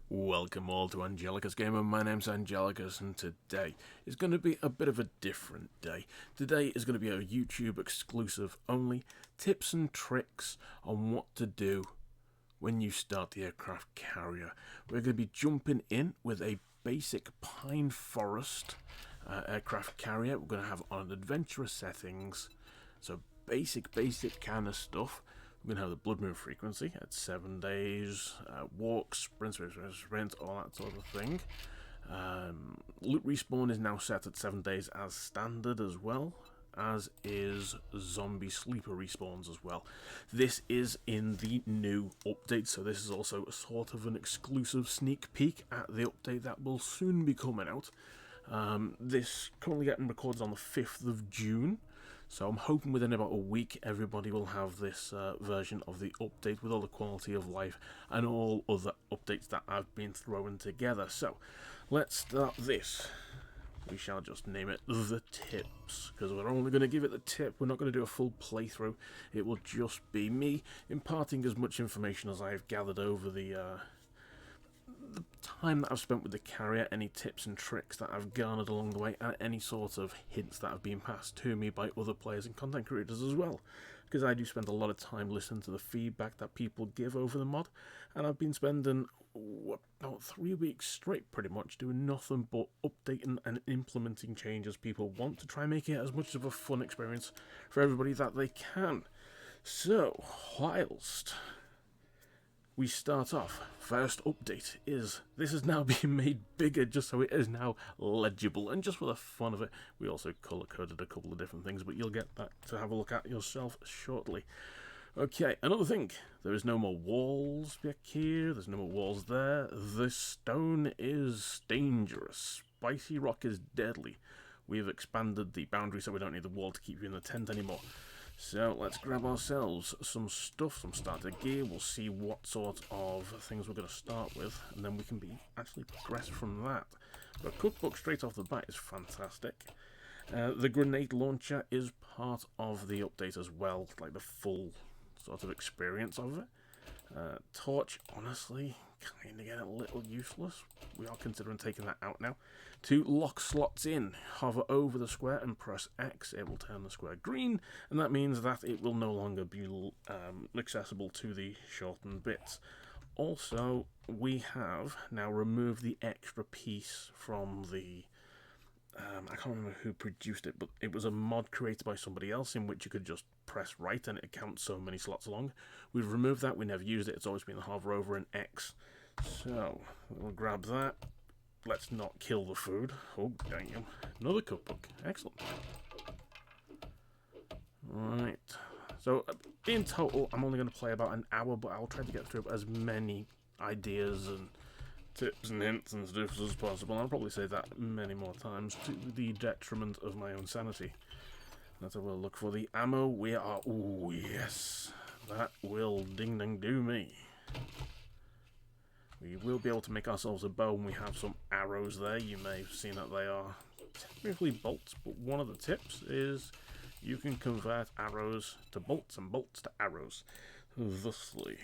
Welcome all to Angelicus Gamer. My name's Angelicus, and today is going to be a bit of a different day. Today is going to be a YouTube exclusive only tips and tricks on what to do when you start the aircraft carrier. We're going to be jumping in with a basic Pine Forest aircraft carrier. We're going to have on adventurous settings, so basic kind of stuff. We're going to have the Blood Moon frequency at 7 days, walks, sprint, all that sort of thing. Loot respawn is now set at 7 days as standard as well, as is zombie sleeper respawns as well. This is in the new update, so this is also a sort of an exclusive sneak peek at the update that will soon be coming out. This currently getting recorded on the 5th of June. So I'm hoping within about a week everybody will have this version of the update with all the quality of life and all other updates that I've been throwing together. So let's start this. We shall just name it the tips, because we're only going to give it the tip. We're not going to do a full playthrough. It will just be me imparting as much information as I've gathered over the time that I've spent with the carrier, any tips and tricks that I've garnered along the way, and any sort of hints that have been passed to me by other players and content creators as well. Because I do spend a lot of time listening to the feedback that people give over the mod, and I've been spending about 3 weeks straight pretty much doing nothing but updating and implementing changes people want to try and make it as much of a fun experience for everybody that they can. So, whilst we start off, first update is this is now being made bigger just so it is now legible, and just for the fun of it we also color coded a couple of different things, but you'll get that to have a look at yourself shortly. Okay, another thing, there is no more walls back here, there's no more walls there. The stone is dangerous, spicy rock is deadly. We've expanded the boundary so we don't need the wall to keep you in the tent anymore. So let's grab ourselves some stuff, some starter gear. We'll see what sort of things we're going to start with, and then we can actually progress from that. But cookbook straight off the bat is fantastic. The grenade launcher is part of the update as well, like the full sort of experience of it. Torch, honestly, kind of getting a little useless. We are considering taking that out now. To lock slots in, hover over the square and press X. It will turn the square green, and that means that it will no longer be accessible to the shortened bits. Also, we have now removed the extra piece from the I can't remember who produced it, but it was a mod created by somebody else in which you could just press right and it counts so many slots along. We've removed that, we never used it, it's always been the hover over and X. So, we'll grab that. Let's not kill the food. Oh, damn. Another cookbook. Excellent. Right. So, in total, I'm only going to play about an hour, but I'll try to get through as many ideas and tips and hints and stuff as possible. I'll probably say that many more times to the detriment of my own sanity. Let's have a look for the ammo. We are... Ooh, yes. That will ding-ding-do me. We will be able to make ourselves a bow, and we have some arrows there. You may have seen that they are technically bolts, but one of the tips is you can convert arrows to bolts and bolts to arrows thusly.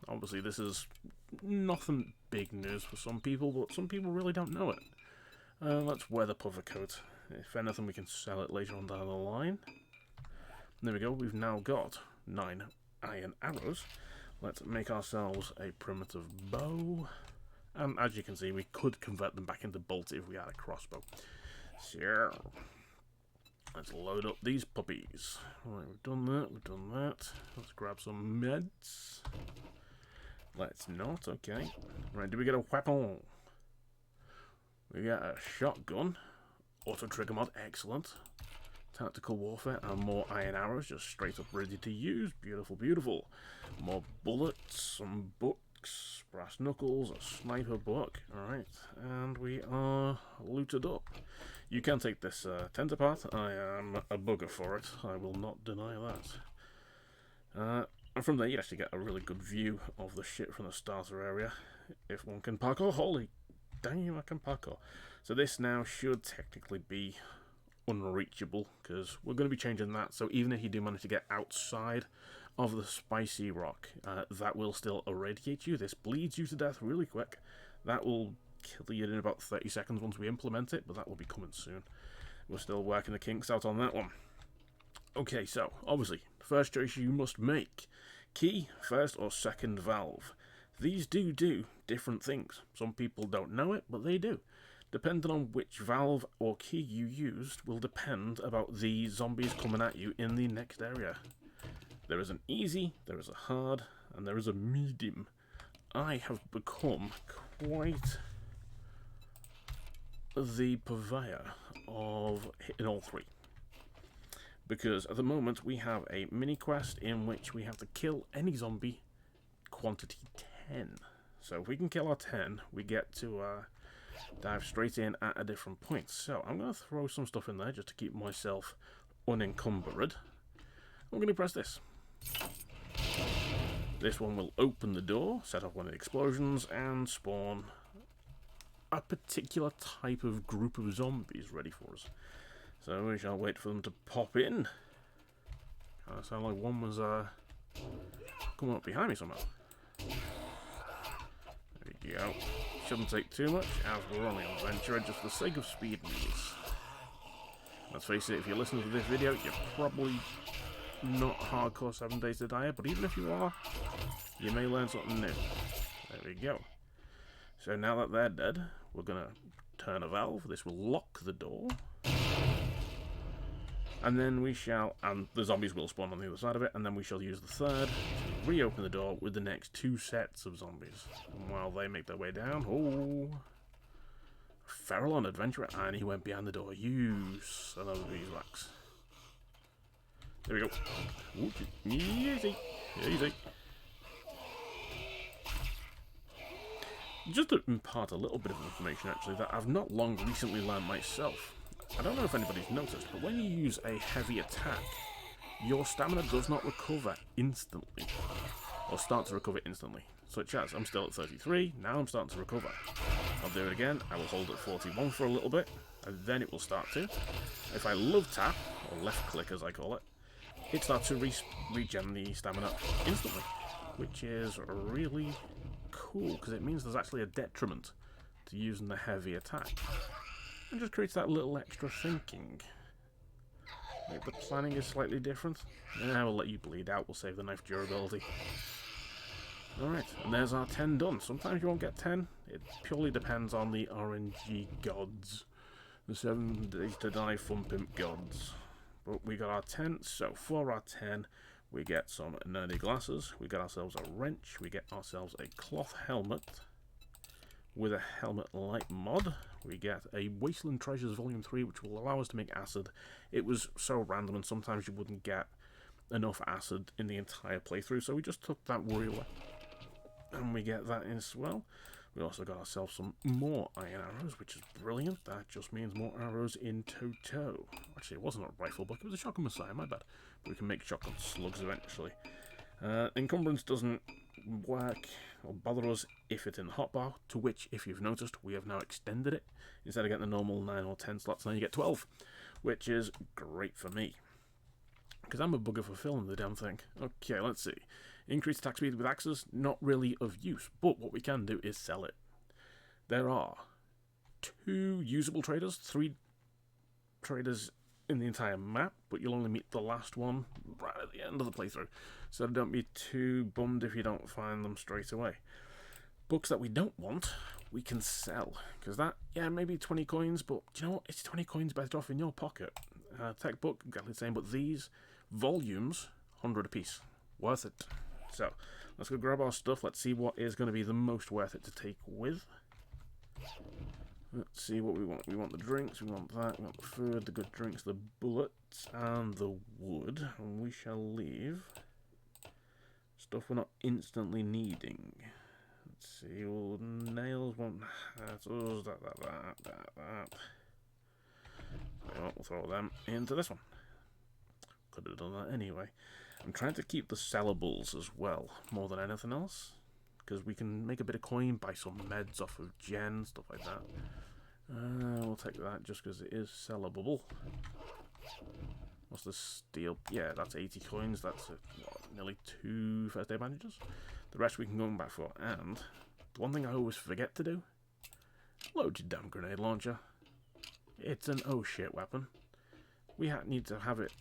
Obviously, this is nothing big news for some people, but some people really don't know it. Let's wear the puffer coat. If anything, we can sell it later on down the line. There we go, we've now got 9 iron arrows. Let's make ourselves a primitive bow. And as you can see, we could convert them back into bolts if we had a crossbow. So, let's load up these puppies. Right, we've done that. Let's grab some meds. Let's not, okay. Right, do we get a weapon? We get a shotgun. Auto trigger mod, excellent. Tactical warfare and more iron arrows, just straight up ready to use. Beautiful, beautiful. More bullets, some books, brass knuckles, a sniper book. Alright, and we are looted up. You can take this tent apart. I am a bugger for it. I will not deny that. And from there you actually get a really good view of the ship from the starter area. If one can parkour, holy damn, I can parkour. So this now should technically be unreachable, because we're going to be changing that. So even if you do manage to get outside of the spicy rock. That will still irradiate you. This bleeds you to death really quick. That will kill you in about 30 seconds once we implement it, but that will be coming soon. We're still working the kinks out on that one. Okay, so, obviously, first choice you must make. Key, first or second valve. These do different things. Some people don't know it, but they do. Depending on which valve or key you used will depend about the zombies coming at you in the next area. There is an easy, there is a hard, and there is a medium. I have become quite the purveyor of hitting all three. Because at the moment we have a mini quest in which we have to kill any zombie quantity 10. So if we can kill our 10, we get to dive straight in at a different point. So I'm going to throw some stuff in there just to keep myself unencumbered. I'm going to press this. This one will open the door, set off one of the explosions, and spawn a particular type of group of zombies ready for us. So we shall wait for them to pop in. Kind of sound like one was coming up behind me somehow. There we go. Shouldn't take too much as we're on the adventure, just for the sake of speed and ease. Let's face it, if you're listening to this video, you're probably not hardcore 7 Days to Die, but even if you are, you may learn something new. There we go. So now that they're dead, we're going to turn a valve. This will lock the door. And then we shall, and the zombies will spawn on the other side of it, and then we shall use the third to reopen the door with the next 2 sets of zombies. And while they make their way down, feral on adventurer, and he went behind the door. Use another beeswax. There we go. Ooh, easy, easy. Just to impart a little bit of information, actually, that I've not long recently learned myself. I don't know if anybody's noticed, but when you use a heavy attack, your stamina does not recover instantly, or start to recover instantly. Such as, I'm still at 33, now I'm starting to recover. I'll do it again, I will hold at 41 for a little bit, and then it will start to. If I love tap, or left click as I call it, it starts to regen the stamina instantly, which is really cool, because it means there's actually a detriment to using the heavy attack. And just creates that little extra thinking. Maybe the planning is slightly different. Yeah, we'll let you bleed out, we'll save the knife durability. Alright, and there's our 10 done. Sometimes you won't get 10, it purely depends on the RNG gods. The 7 Days to Die Fun Pimp gods. But we got our 10, so for our 10, we get some nerdy glasses, we get ourselves a wrench, we get ourselves a cloth helmet with a helmet light mod. We get a Wasteland Treasures Volume 3, which will allow us to make acid. It was so random, and sometimes you wouldn't get enough acid in the entire playthrough, so we just took that worry away. And we get that as well. We also got ourselves some more iron arrows, which is brilliant. That just means more arrows in toto. Actually, it wasn't a rifle book, it was a shotgun messiah, my bad. But we can make shotgun slugs eventually. Encumbrance doesn't work or bother us if it's in the hotbar, to which, if you've noticed, we have now extended it. Instead of getting the normal 9 or 10 slots, now you get 12, which is great for me, because I'm a bugger for filling the damn thing. Okay, let's see. Increased attack speed with axes, not really of use, but what we can do is sell it. There are 2 usable traders, 3 traders in the entire map, but you'll only meet the last one right at the end of the playthrough, so don't be too bummed if you don't find them straight away. Books that we don't want, we can sell, because that, yeah, maybe 20 coins, but do you know what, it's 20 coins better off in your pocket. Tech book, exactly the same, but these volumes, 100 apiece, worth it. So, let's go grab our stuff, let's see what is going to be the most worth it to take with. Let's see what we want. We want the drinks, we want that, we want the food, the good drinks, the bullets, and the wood. And we shall leave stuff we're not instantly needing. Let's see, well, nails, want that. We'll throw them into this one. Could have done that anyway. I'm trying to keep the sellables as well, more than anything else, because we can make a bit of coin, buy some meds off of Jen, stuff like that. We'll take that just because it is sellable. What's the steel? Yeah, that's 80 coins. That's what, nearly 2 first aid bandages. The rest we can go back for. And the one thing I always forget to do, load your damn grenade launcher. It's an oh shit weapon. We need to have it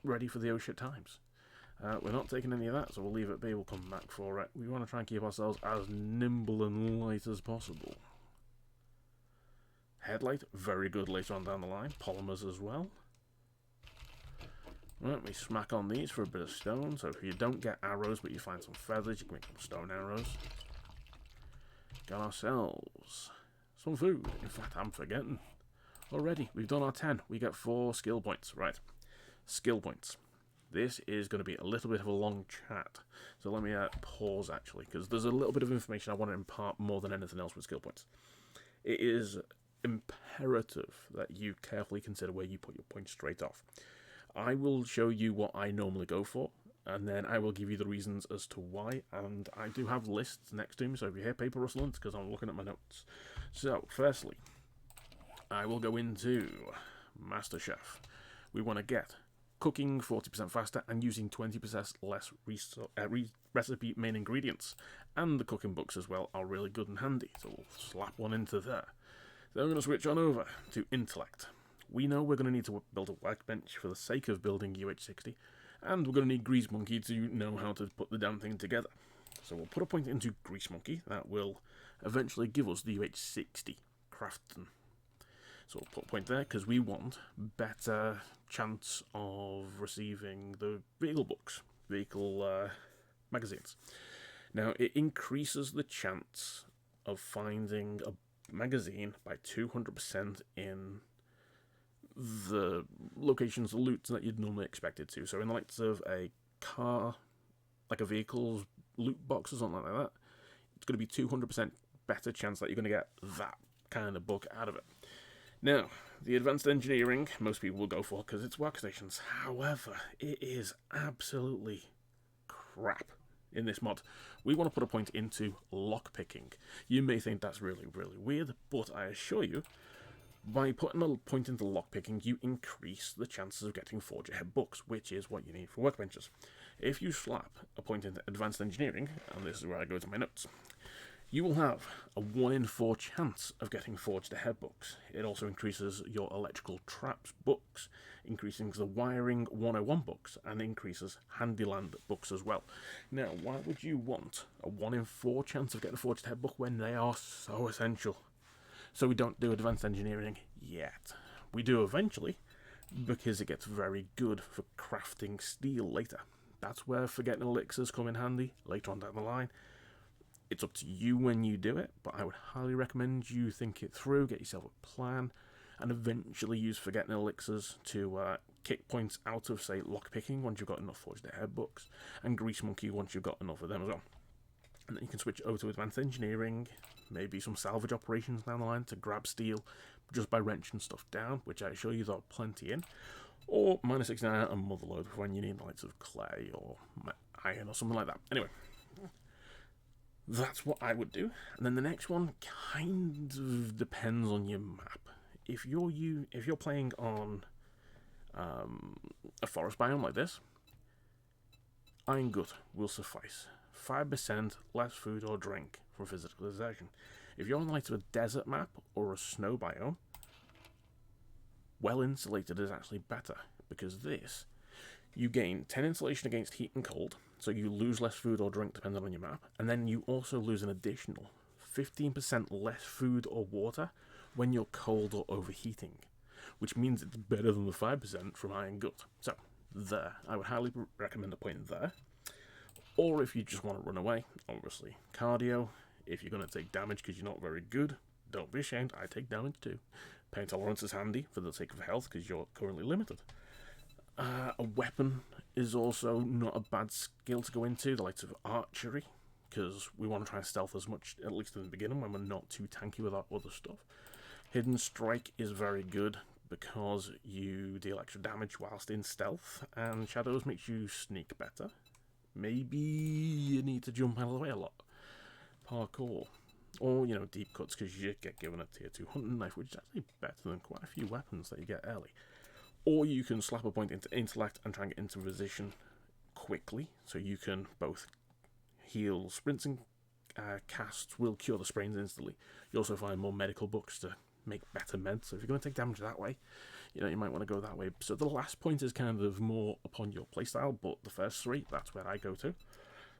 ready for the oh shit times. We're not taking any of that, so we'll leave it be. We'll come back for it. We want to try and keep ourselves as nimble and light as possible. Headlight, very good later on down the line. Polymers as well. Right, we smack on these for a bit of stone. So if you don't get arrows, but you find some feathers, you can make some stone arrows. Got ourselves some food. In fact, I'm forgetting. Already, we've done our 10. We get 4 skill points. Right, skill points. This is going to be a little bit of a long chat. So let me pause, actually, because there's a little bit of information I want to impart more than anything else with skill points. It is imperative that you carefully consider where you put your points straight off. I will show you what I normally go for, and then I will give you the reasons as to why, and I do have lists next to me, so if you hear paper rustling, it's because I'm looking at my notes. So, firstly, I will go into MasterChef. We want to get cooking 40% faster and using 20% less recipe main ingredients. And the cooking books as well are really good and handy, so we'll slap one into there. Then we're going to switch on over to intellect. We know we're going to need to build a workbench for the sake of building UH60, and we're going to need Grease Monkey to know how to put the damn thing together. So we'll put a point into Grease Monkey. That will eventually give us the UH60 crafting. So we'll put a point there because we want better chance of receiving the vehicle books, vehicle magazines. Now, it increases the chance of finding a magazine by 200% in the locations, the loot that you'd normally expect it to. So in the likes of a car, like a vehicle's loot box or something like that, it's going to be 200% better chance that you're going to get that kind of book out of it. Now, the advanced engineering, most people will go for because it's workstations. However, it is absolutely crap in this mod. We want to put a point into lockpicking. You may think that's really, really weird, but I assure you, by putting a point into lockpicking, you increase the chances of getting Forge Ahead books, which is what you need for workbenches. If you slap a point into advanced engineering, and this is where I go to my notes, you will have a 1 in 4 chance of getting Forged Ahead books. It also increases your electrical traps books, increasing the wiring 101 books, and increases Handyland books as well. Now, why would you want a 1 in 4 chance of getting a Forged Ahead book when they are so essential? So we don't do advanced engineering yet. We do eventually, because it gets very good for crafting steel later. That's where Forgetting Elixirs come in handy later on down the line. It's up to you when you do it, but I would highly recommend you think it through, get yourself a plan, and eventually use Forgetting Elixirs to kick points out of, say, lockpicking once you've got enough Forged Ahead books, and Grease Monkey once you've got enough of them as well. And then you can switch over to Advanced Engineering, maybe some salvage operations down the line to grab steel just by wrenching stuff down, which I assure you there are plenty in, or minus 69 and Motherload when you need the likes of clay or iron or something like that. Anyway, that's what I would do. And then the next one kind of depends on your map. If you're playing on a forest biome like this, Iron Gut will suffice. 5% less food or drink from physical exertion. If you're on the likes of a desert map or a snow biome, well insulated is actually better, because this, you gain 10 insulation against heat and cold, so you lose less food or drink depending on your map, and then you also lose an additional 15% less food or water when you're cold or overheating, which means it's better than the 5% from Iron Gut. So, there. I would highly recommend a point there. Or if you just want to run away, obviously, cardio. If you're going to take damage because you're not very good, don't be ashamed, I take damage too. Pain tolerance is handy for the sake of health because you're currently limited. A weapon is also not a bad skill to go into, the likes of archery, because we want to try and stealth as much, at least in the beginning, when we're not too tanky with our other stuff. Hidden Strike is very good because you deal extra damage whilst in stealth, and Shadows makes you sneak better. Maybe you need to jump out of the way a lot. Parkour. Or, deep cuts because you get given a tier 2 hunting knife, which is actually better than quite a few weapons that you get early. Or you can slap a point into intellect and try and get into position quickly, so you can both heal sprints and casts will cure the sprains instantly. You also find more medical books to make better meds, so if you're going to take damage that way, you might want to go that way. So the last point is kind of more upon your playstyle, but the first three, that's where I go to.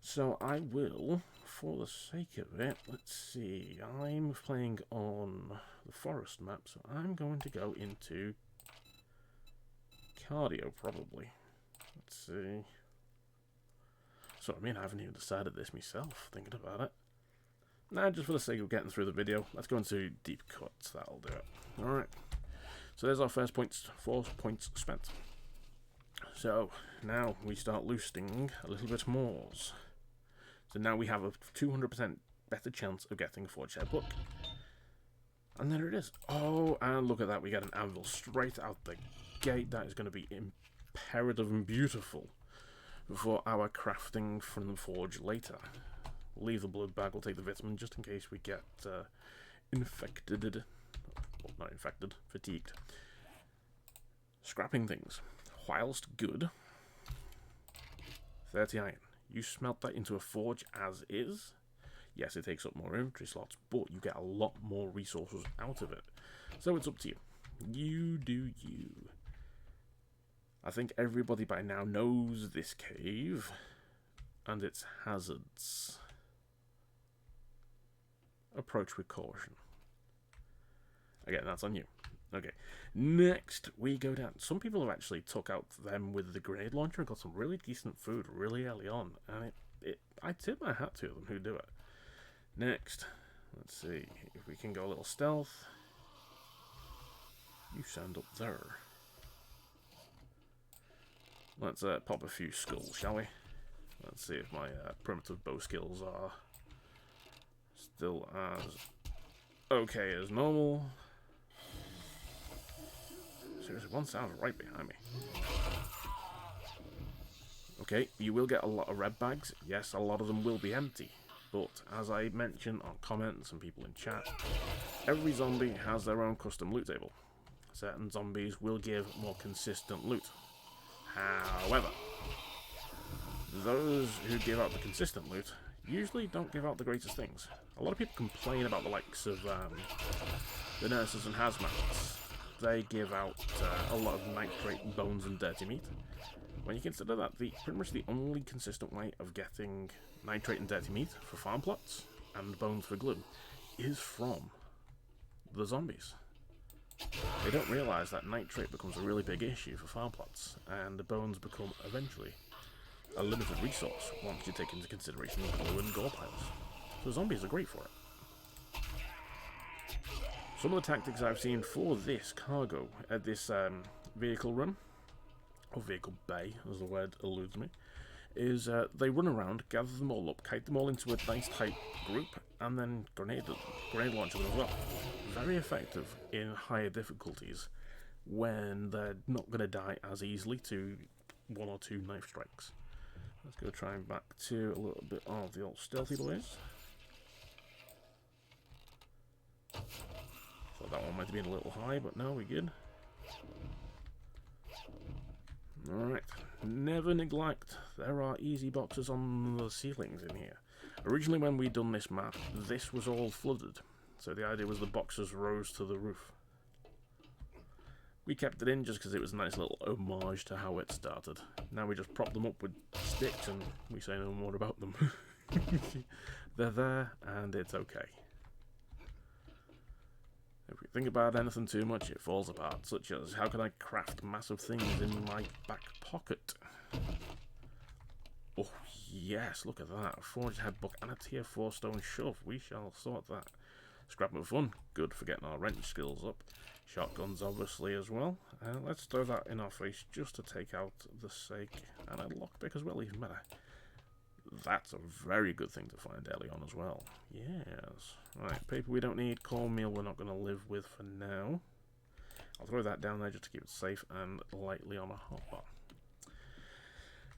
So I will, for the sake of it, let's see, I'm playing on the forest map, so I'm going to go into cardio, probably. Let's see. So, I haven't even decided this myself, thinking about it. Nah, just for the sake of getting through the video, let's go into deep cuts, that'll do it. Alright, so there's our first points, 4 points spent. So, now we start loosening a little bit more. So now we have a 200% better chance of getting a Forge Head book. And there it is. Oh, and look at that, we get an anvil straight out the gate. That is going to be imperative and beautiful for our crafting from the forge later. We'll leave the blood bag, we'll take the vitamin just in case we get infected. Well, not infected, fatigued. Scrapping things. Whilst good, 30 iron. You smelt that into a forge as is. Yes, it takes up more inventory slots, but you get a lot more resources out of it. So it's up to you. You do you. I think everybody by now knows this cave and its hazards. Approach with caution. Again, that's on you. Okay, next we go down. Some people have actually took out them with the grenade launcher and got some really decent food really early on, and I tip my hat to them who do it. Next, let's see if we can go a little stealth. You stand up there. Let's pop a few skulls, shall we? Let's see if my primitive bow skills are still as okay as normal. Seriously, one sound right behind me. Okay, you will get a lot of red bags. Yes, a lot of them will be empty. But, as I mentioned on comments and people in chat, every zombie has their own custom loot table. Certain zombies will give more consistent loot. However, those who give out the consistent loot usually don't give out the greatest things. A lot of people complain about the likes of the nurses and hazmats. They give out a lot of nitrate, bones, and dirty meat. When you consider that pretty much the only consistent way of getting nitrate and dirty meat for farm plots and bones for glue is from the zombies. They don't realise that nitrate becomes a really big issue for farm plots, and the bones become eventually a limited resource once you take into consideration glue and gore piles. So zombies are great for it. Some of the tactics I've seen for this cargo, at this vehicle run, or vehicle bay, as the word eludes me, is they run around, gather them all up, kite them all into a nice tight group, and then grenade launch them as well. Very effective in higher difficulties when they're not going to die as easily to 1 or 2 knife strikes. Let's go try and back to a little bit of the old stealthy boys. So that one might have been a little high, but no, we're good. Alright, never neglect, there are easy boxes on the ceilings in here. Originally when we done this map, this was all flooded, so the idea was the boxes rose to the roof. We kept it in just because it was a nice little homage to how it started. Now we just prop them up with sticks and we say no more about them. They're there and it's okay. If we think about anything too much, it falls apart, such as, how can I craft massive things in my back pocket? Oh yes, look at that, a forged head book and a tier 4 stone shove, we shall sort that. Scrap of fun, good for getting our wrench skills up. Shotguns obviously as well, let's throw that in our face just to take out the sake, and a lockpick as well, even better. That's a very good thing to find early on as well. Yes. Right, paper we don't need, cornmeal we're not going to live with for now. I'll throw that down there just to keep it safe and lightly on a hotbar.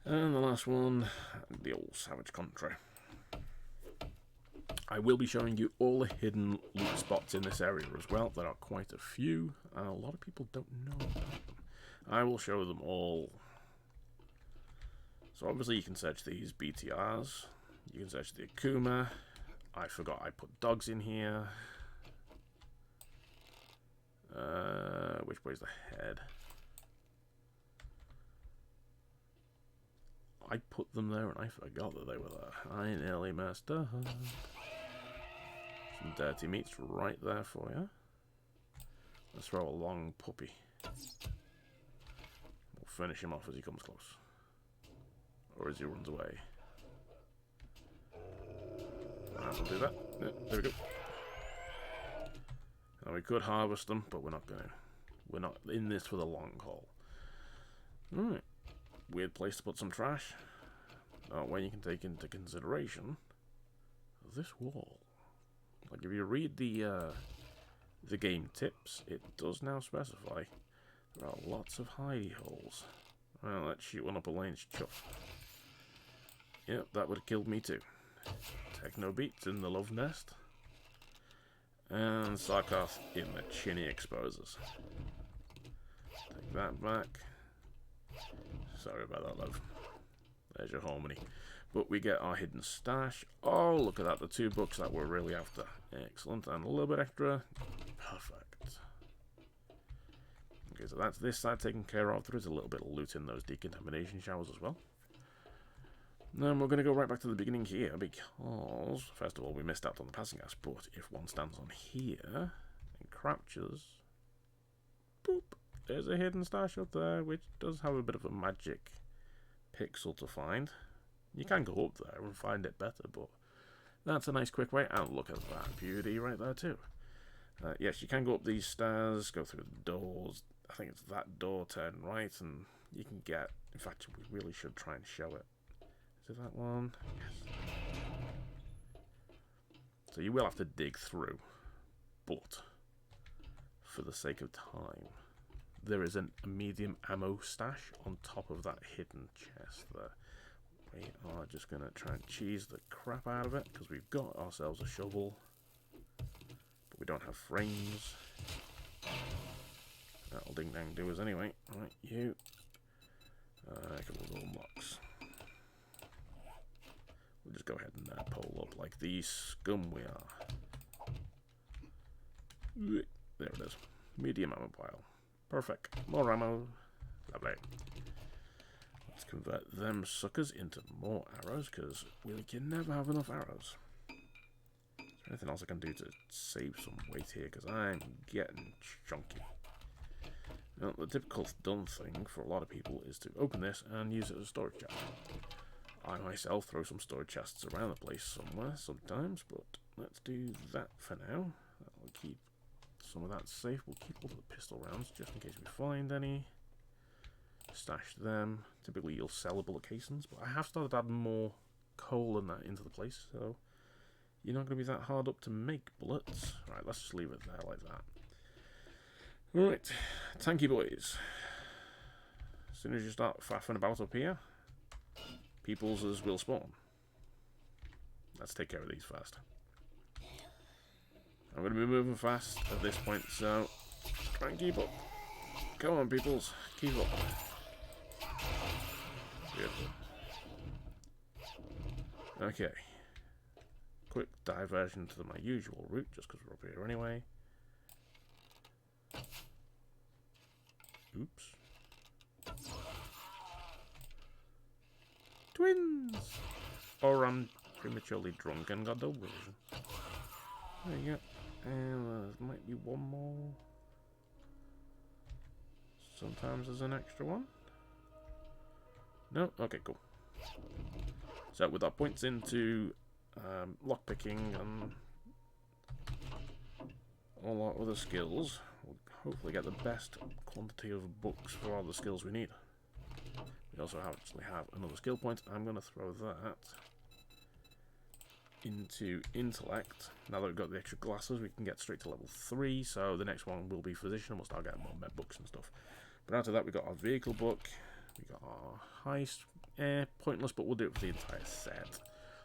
And the last one, the old savage country. I will be showing you all the hidden loot spots in this area as well. There are quite a few, and a lot of people don't know about them. I will show them all. So obviously you can search these BTRs. You can search the Akuma. I forgot I put dogs in here. Which way's the head? I put them there and I forgot that they were there. I nearly messed up. Some dirty meats right there for you. Let's throw a long puppy. We'll finish him off as he comes close. Or as he runs away. And we'll do that. Yeah, there we go. Now we could harvest them, but we're not going to. We're not in this for the long haul. Alright. Weird place to put some trash. Now, when you can take into consideration this wall. Like, if you read the game tips, it does now specify there are lots of hidey holes. Well, let's shoot one up Elaine's chuff. Yep, that would have killed me too. Techno Beats in the Love Nest. And Sarkoth in the Chinny Exposers. Take that back. Sorry about that, love. There's your harmony. But we get our hidden stash. Oh, look at that. The 2 books that we're really after. Excellent. And a little bit extra. Perfect. Okay, so that's this side taken care of. There is a little bit of loot in those decontamination showers as well. Then we're going to go right back to the beginning here, because, first of all, we missed out on the passing gas, but if one stands on here and crouches, boop, there's a hidden stash up there, which does have a bit of a magic pixel to find. You can go up there and find it better, but that's a nice quick way, and look at that beauty right there too. Yes, you can go up these stairs, go through the doors. I think it's that door, turn right, and you can get, in fact, we really should try and show it. Is it that one? Yes. So you will have to dig through, but for the sake of time, there is a medium ammo stash on top of that hidden chest there. We are just going to try and cheese the crap out of it, because we've got ourselves a shovel, but we don't have frames. That'll ding dang do us anyway. Right, you. A couple of little blocks. We'll just go ahead and pull up like the scum we are. There it is. Medium ammo pile. Perfect. More ammo. Lovely. Let's convert them suckers into more arrows, because we can never have enough arrows. Is there anything else I can do to save some weight here, because I'm getting chunky. Now, the typical done thing for a lot of people is to open this and use it as a storage chest. I myself throw some storage chests around the place somewhere sometimes, but let's do that for now. That'll keep some of that safe. We'll keep all the pistol rounds just in case we find any. Stash them. Typically you'll sell bullet casings, but I have started adding more coal and that into the place, so you're not going to be that hard up to make bullets. Right, let's just leave it there like that. Alright, tanky boys. As soon as you start faffing about up here, people's will spawn. Let's take care of these first. I'm going to be moving fast at this point, so try and keep up. Come on, peoples, keep up. Beautiful. Okay. Quick diversion to my usual route, just because we're up here anyway. Oops. Twins! Or I'm prematurely drunk and got double vision. There you go. And there might be one more. Sometimes there's an extra one. No? Okay, cool. So with our points into lockpicking and all our other skills, we'll hopefully get the best quantity of books for all the skills we need. We also actually have another skill point. I'm going to throw that into intellect. Now that we've got the extra glasses, we can get straight to level 3. So the next one will be physician. We'll start getting more med books and stuff. But after that, we got our vehicle book. We got our heist. Pointless, but we'll do it for the entire set.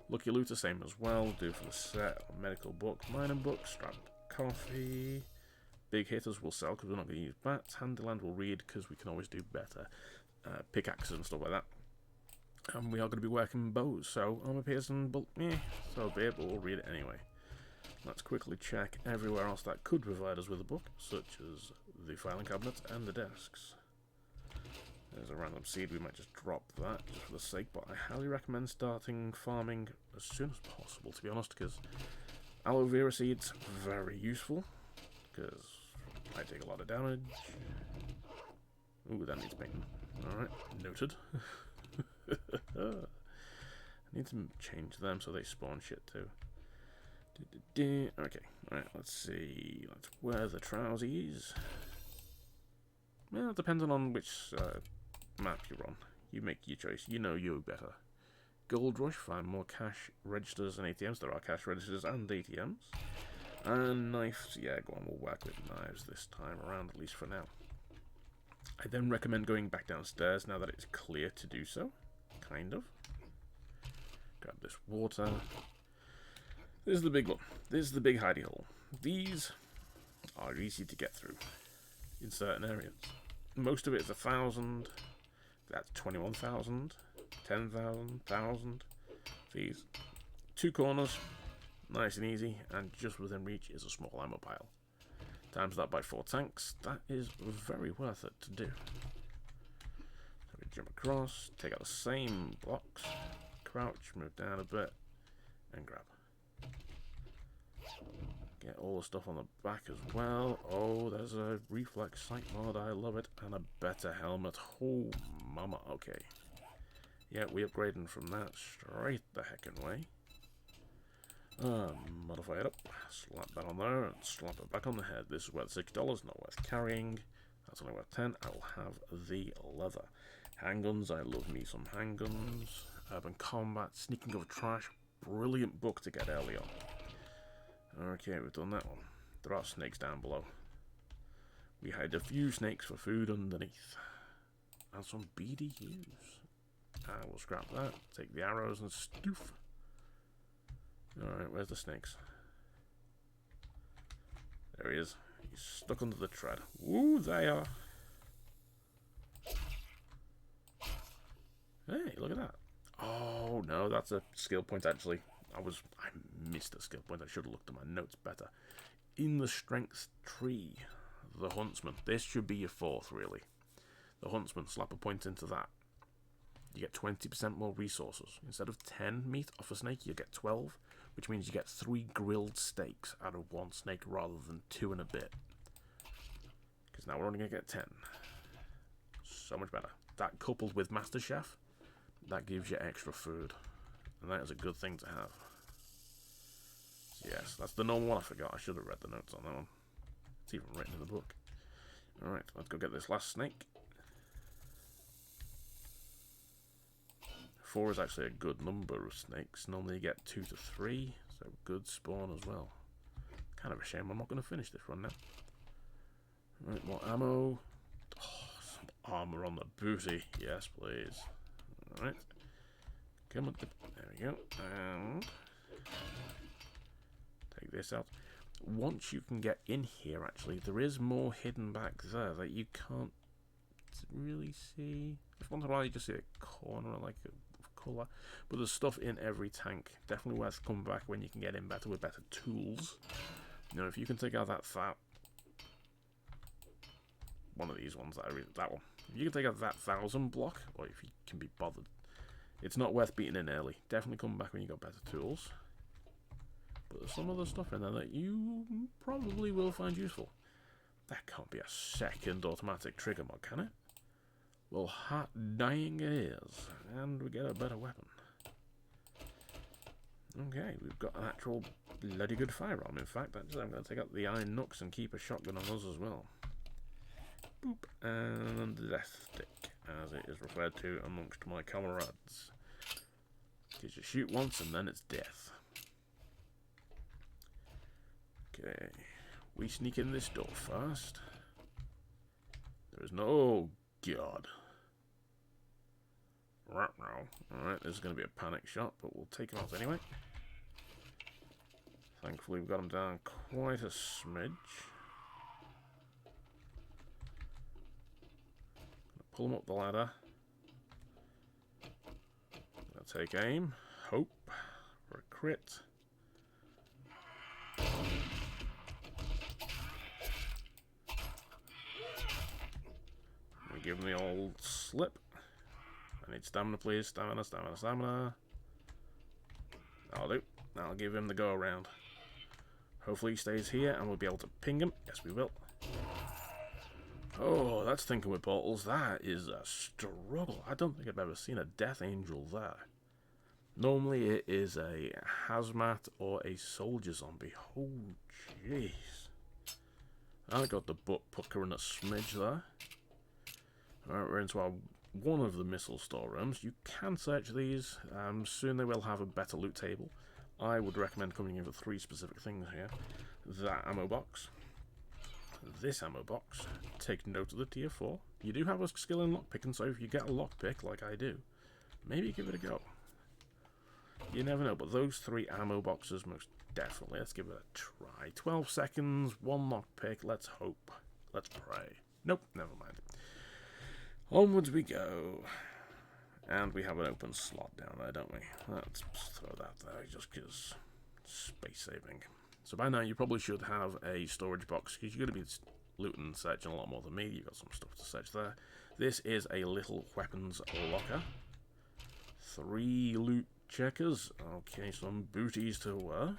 Lucky Loot, the same as well. We'll do it for the set. Medical book, mining book, strapped coffee. big hitters will sell because we're not going to use bats. Handyland will read because we can always do better. Pickaxes and stuff like that. And we are going to be working bows, so armor piercing, but so be it, but we'll read it anyway. Let's quickly check everywhere else that could provide us with a book, such as the filing cabinets and the desks. There's a random seed, we might just drop that just for the sake, but I highly recommend starting farming as soon as possible, to be honest, because aloe vera seeds very useful, because I take a lot of damage. Ooh, that needs painting. Alright, noted. I need to change them so they spawn shit too. Okay, alright, let's see. Let's wear the trousies. Well, depending on which map you're on. You make your choice. You know you better. Gold Rush, find more cash registers and ATMs. There are cash registers and ATMs. And knives, yeah, go on, we'll work with knives this time around, at least for now. I then recommend going back downstairs now that it's clear to do so. Kind of. Grab this water. This is the big one. This is the big hidey hole. These are easy to get through in certain areas. Most of it is 1,000. That's 21,000. 10,000. 1,000. These. 2 corners. Nice and easy. And just within reach is a small ammo pile. Times that by 4 tanks. That is very worth it to do. So we jump across. Take out the same blocks. Crouch. Move down a bit. And grab. Get all the stuff on the back as well. Oh, there's a reflex sight mod. I love it. And a better helmet. Oh, mama. Okay. Yeah, we upgrading from that straight the heckin' way. Modify it up. Slap that on there and slap it back on the head. This is worth $60. Not worth carrying. That's only worth 10. I will have the leather. Handguns. I love me some handguns. Urban Combat. Sneaking over trash. Brilliant book to get early on. Okay, we've done that one. There are snakes down below. We hide a few snakes for food underneath. And some BDUs. I will scrap that. Take the arrows and stoof. Alright, where's the snakes? There he is. He's stuck under the tread. Ooh, they are. Hey, look at that. Oh, no, that's a skill point, actually. I missed a skill point. I should have looked at my notes better. In the strength tree, the huntsman. This should be your 4th, really. The huntsman, slap a point into that. You get 20% more resources. Instead of 10 meat off a snake, you get 12, which means you get 3 grilled steaks out of 1 snake rather than 2 and a bit. Because now we're only going to get 10. So much better. That coupled with Master Chef, that gives you extra food. And that is a good thing to have. Yes, that's the normal one. I forgot. I should have read the notes on that one. It's even written in the book. Alright, let's go get this last snake. 4 is actually a good number of snakes. Normally you get 2 to 3, so good spawn as well. Kind of a shame I'm not going to finish this run now. Right, more ammo. Oh, some armor on the booty. Yes, please. Alright. Come on. There we go. And take this out. Once you can get in here, actually, there is more hidden back there that you can't really see. If once in a while you just see a corner like a colour. But there's stuff in every tank. Definitely worth coming back when you can get in better with better tools. You know, if you can take out that one of these ones that that one. If you can take out that 1,000 block, or if you can be bothered, it's not worth beating in early. Definitely come back when you got better tools. But there's some other stuff in there that you probably will find useful. That can't be a second automatic trigger mod, can it? Well, hot dang it is. And we get a better weapon. Okay, we've got an actual bloody good firearm. In fact, actually, I'm going to take out the Iron Nooks and keep a shotgun on us as well. Boop. And the Death Stick, as it is referred to amongst my comrades. Because you shoot once and then it's death. Okay, we sneak in this door first. There is no... Oh, God. Alright, this is going to be a panic shot, but we'll take him out anyway. Thankfully, we've got him down quite a smidge. pull them up the ladder. I'll take aim. Hope for a crit. We give them the old slip. I need stamina, please. Stamina, stamina, stamina. That'll do. I'll give him the go around. Hopefully he stays here and we'll be able to ping him. Yes, we will. Oh, that's thinking with portals. That is a struggle. I don't think I've ever seen a Death Angel there. Normally it is a hazmat or a soldier zombie. Oh, jeez. I got the butt pucker and a smidge there. Alright, we're into our one of the missile storerooms. You can search these. Soon they will have a better loot table. I would recommend coming in for 3 specific things here. That ammo box. This ammo box. Take note of the tier 4. You do have a skill in lockpicking, so if you get a lockpick like I do, maybe give it a go. You never know, but those 3 ammo boxes most definitely. Let's give it a try. 12 seconds, 1 lockpick. Let's hope. Let's pray. Nope, never mind. Onwards we go. And we have an open slot down there, don't we? Let's throw that there, just because space saving. So by now you probably should have a storage box, because you're going to be looting and searching a lot more than me. You've got some stuff to search there. This is a little weapons locker. 3 loot checkers. Okay, some booties to wear.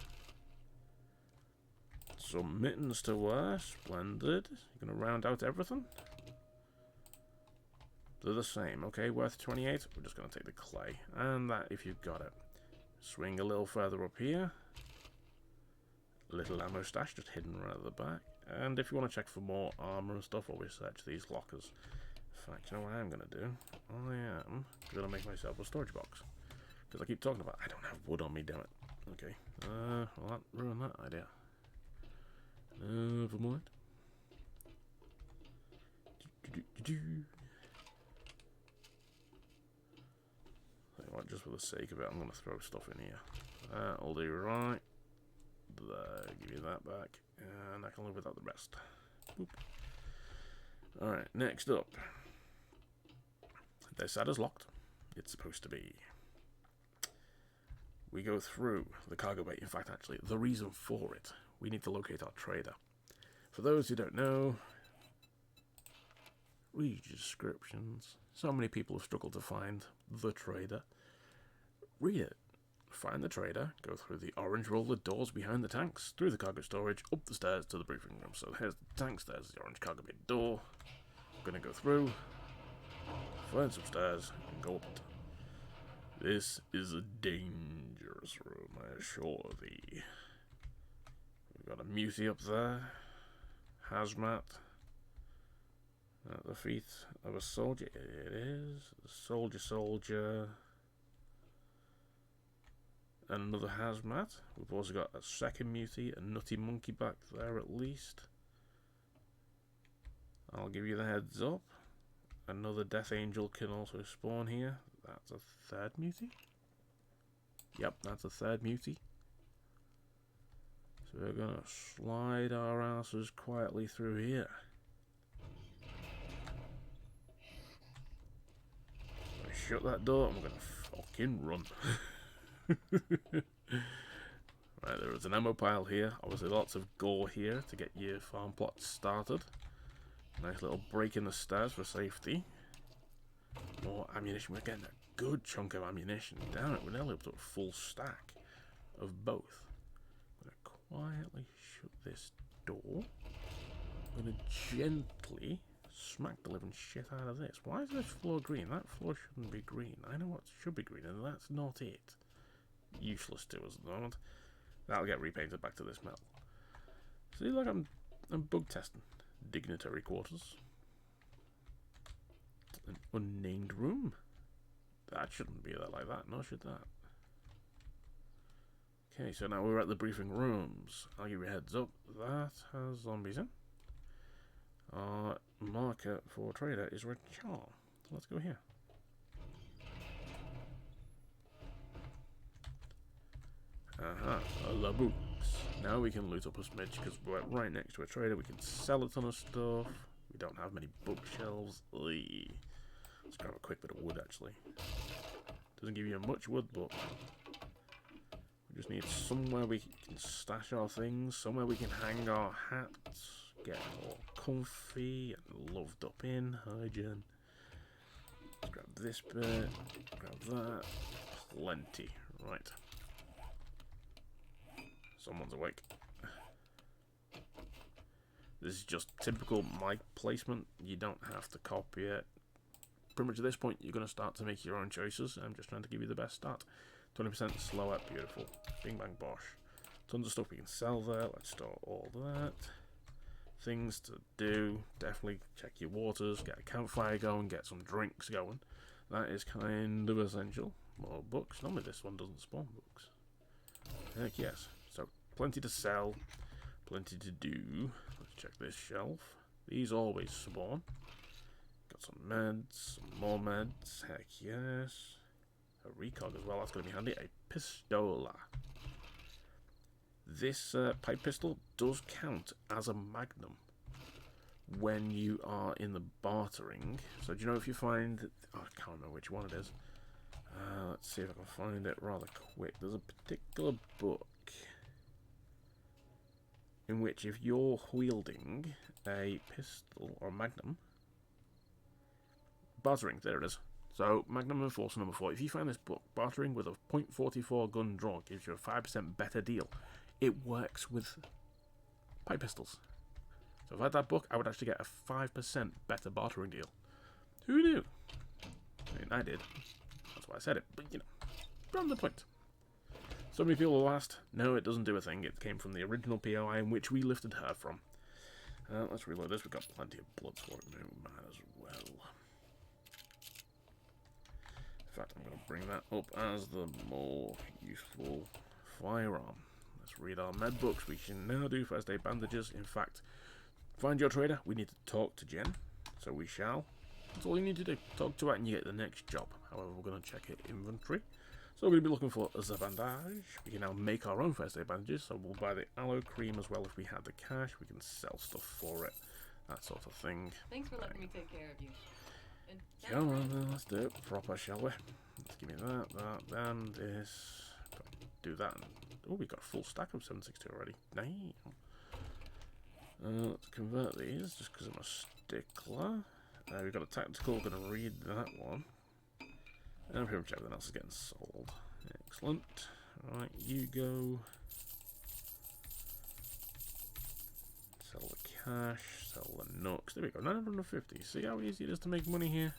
Some mittens to wear. Splendid. You're going to round out everything? They're the same. Okay, worth 28. We're just going to take the clay. And that if you've got it. Swing a little further up here. Little ammo stash just hidden right at the back. And if you want to check for more armor and stuff, always search these lockers. In fact, you know what I'm going to do? I am going to make myself a storage box. Because I keep talking about I don't have wood on me, damn it. Okay. Well, that ruined that idea. Never mind. Just for the sake of it, I'm going to throw stuff in here. That'll do right. There, give you that back. And I can live without the rest. Boop. Alright, next up. This side is locked. It's supposed to be. We go through the cargo bay. In fact, actually, the reason for it. We need to locate our trader. For those who don't know, read descriptions. So many people have struggled to find the trader. Read it. Find the trader, go through the orange roller doors behind the tanks, through the cargo storage, up the stairs to the briefing room. So here's the tanks, there's the orange cargo bay door. I'm going to go through, find some stairs, and go up it. This is a dangerous room, I assure thee. We've got a mutie up there, hazmat, at the feet of a soldier. It is, soldier. Another hazmat. We've also got a second mutie, a nutty monkey back there at least. I'll give you the heads up. Another Death Angel can also spawn here. That's a 3rd mutie. Yep, that's a 3rd mutie. So we're going to slide our asses quietly through here. I'm going to shut that door and we're going to fucking run. Right, there is an ammo pile here. Obviously lots of gore here to get your farm plot started. Nice little break in the stairs for safety. More ammunition. We're getting a good chunk of ammunition. Damn it, we're nearly up to a full stack of both. I'm going to quietly shut this door. I'm going to gently smack the living shit out of this. Why is this floor green? That floor shouldn't be green. I know what should be green and that's not it. Useless to us at the moment. That'll get repainted back to this metal. See, look, I'm bug testing. Dignitary quarters. An unnamed room. That shouldn't be there like that, nor should that. Okay, so now we're at the briefing rooms. I'll give you a heads up. That has zombies in. Our marker for trader is red charm. So let's go here. Aha, the books. Now we can loot up a smidge because we're right next to a trader. We can sell a ton of stuff. We don't have many bookshelves. Let's grab a quick bit of wood, actually. Doesn't give you much wood, but we just need somewhere we can stash our things, somewhere we can hang our hats, get more comfy and loved up in. Hi, Jen. Let's grab this bit, grab that. Plenty. Right. Someone's awake. This is just typical mic placement. You don't have to copy it. Pretty much at this point, you're going to start to make your own choices. I'm just trying to give you the best start. 20% slower, beautiful. Bing bang bosh. Tons of stuff we can sell there. Let's store all that. Things to do. Definitely check your waters, get a campfire going, get some drinks going. That is kind of essential. More books. Normally this one doesn't spawn books. Heck yes. So plenty to sell, plenty to do. Let's check this shelf. These always spawn. Got some meds, some more meds. Heck yes. A recog as well. That's going to be handy. A pistola. This pipe pistol does count as a magnum when you are in the bartering. So do you know if you find... Oh, I can't remember which one it is. Let's see if I can find it rather quick. There's a particular book in which if you're wielding a pistol or magnum... Bartering, there it is. So, Magnum Enforcer number 4. If you find this book, bartering with a .44 gun draw gives you a 5% better deal. It works with pipe pistols. So if I had that book, I would actually get a 5% better bartering deal. Who knew? I mean, I did. That's why I said it. But, you know, from the point. So many people will ask, no, it doesn't do a thing. It came from the original POI in which we lifted her from. Let's reload this. We've got plenty of blood for it now. Might as well. In fact, I'm going to bring that up as the more useful firearm. Let's read our med books. We can now do first aid bandages. In fact, find your trader. We need to talk to Jen. So we shall. That's all you need to do. Talk to her and you get the next job. However, we're going to check her inventory. So we're going to be looking for the bandage. We can now make our own first aid bandages. So we'll buy the aloe cream as well if we had the cash. We can sell stuff for it. That sort of thing. Thanks for letting me take care of you. Come on, then, let's do it proper, shall we? Let's give me that, and this. Do that. Oh, we got a full stack of 762 already. Damn. Let's convert these just because I'm a stickler. We've got a tactical, going to read that one. And pretty much everything else is getting sold. Excellent. Right, you go. Sell the cash, sell the nooks. There we go, 950. See how easy it is to make money here?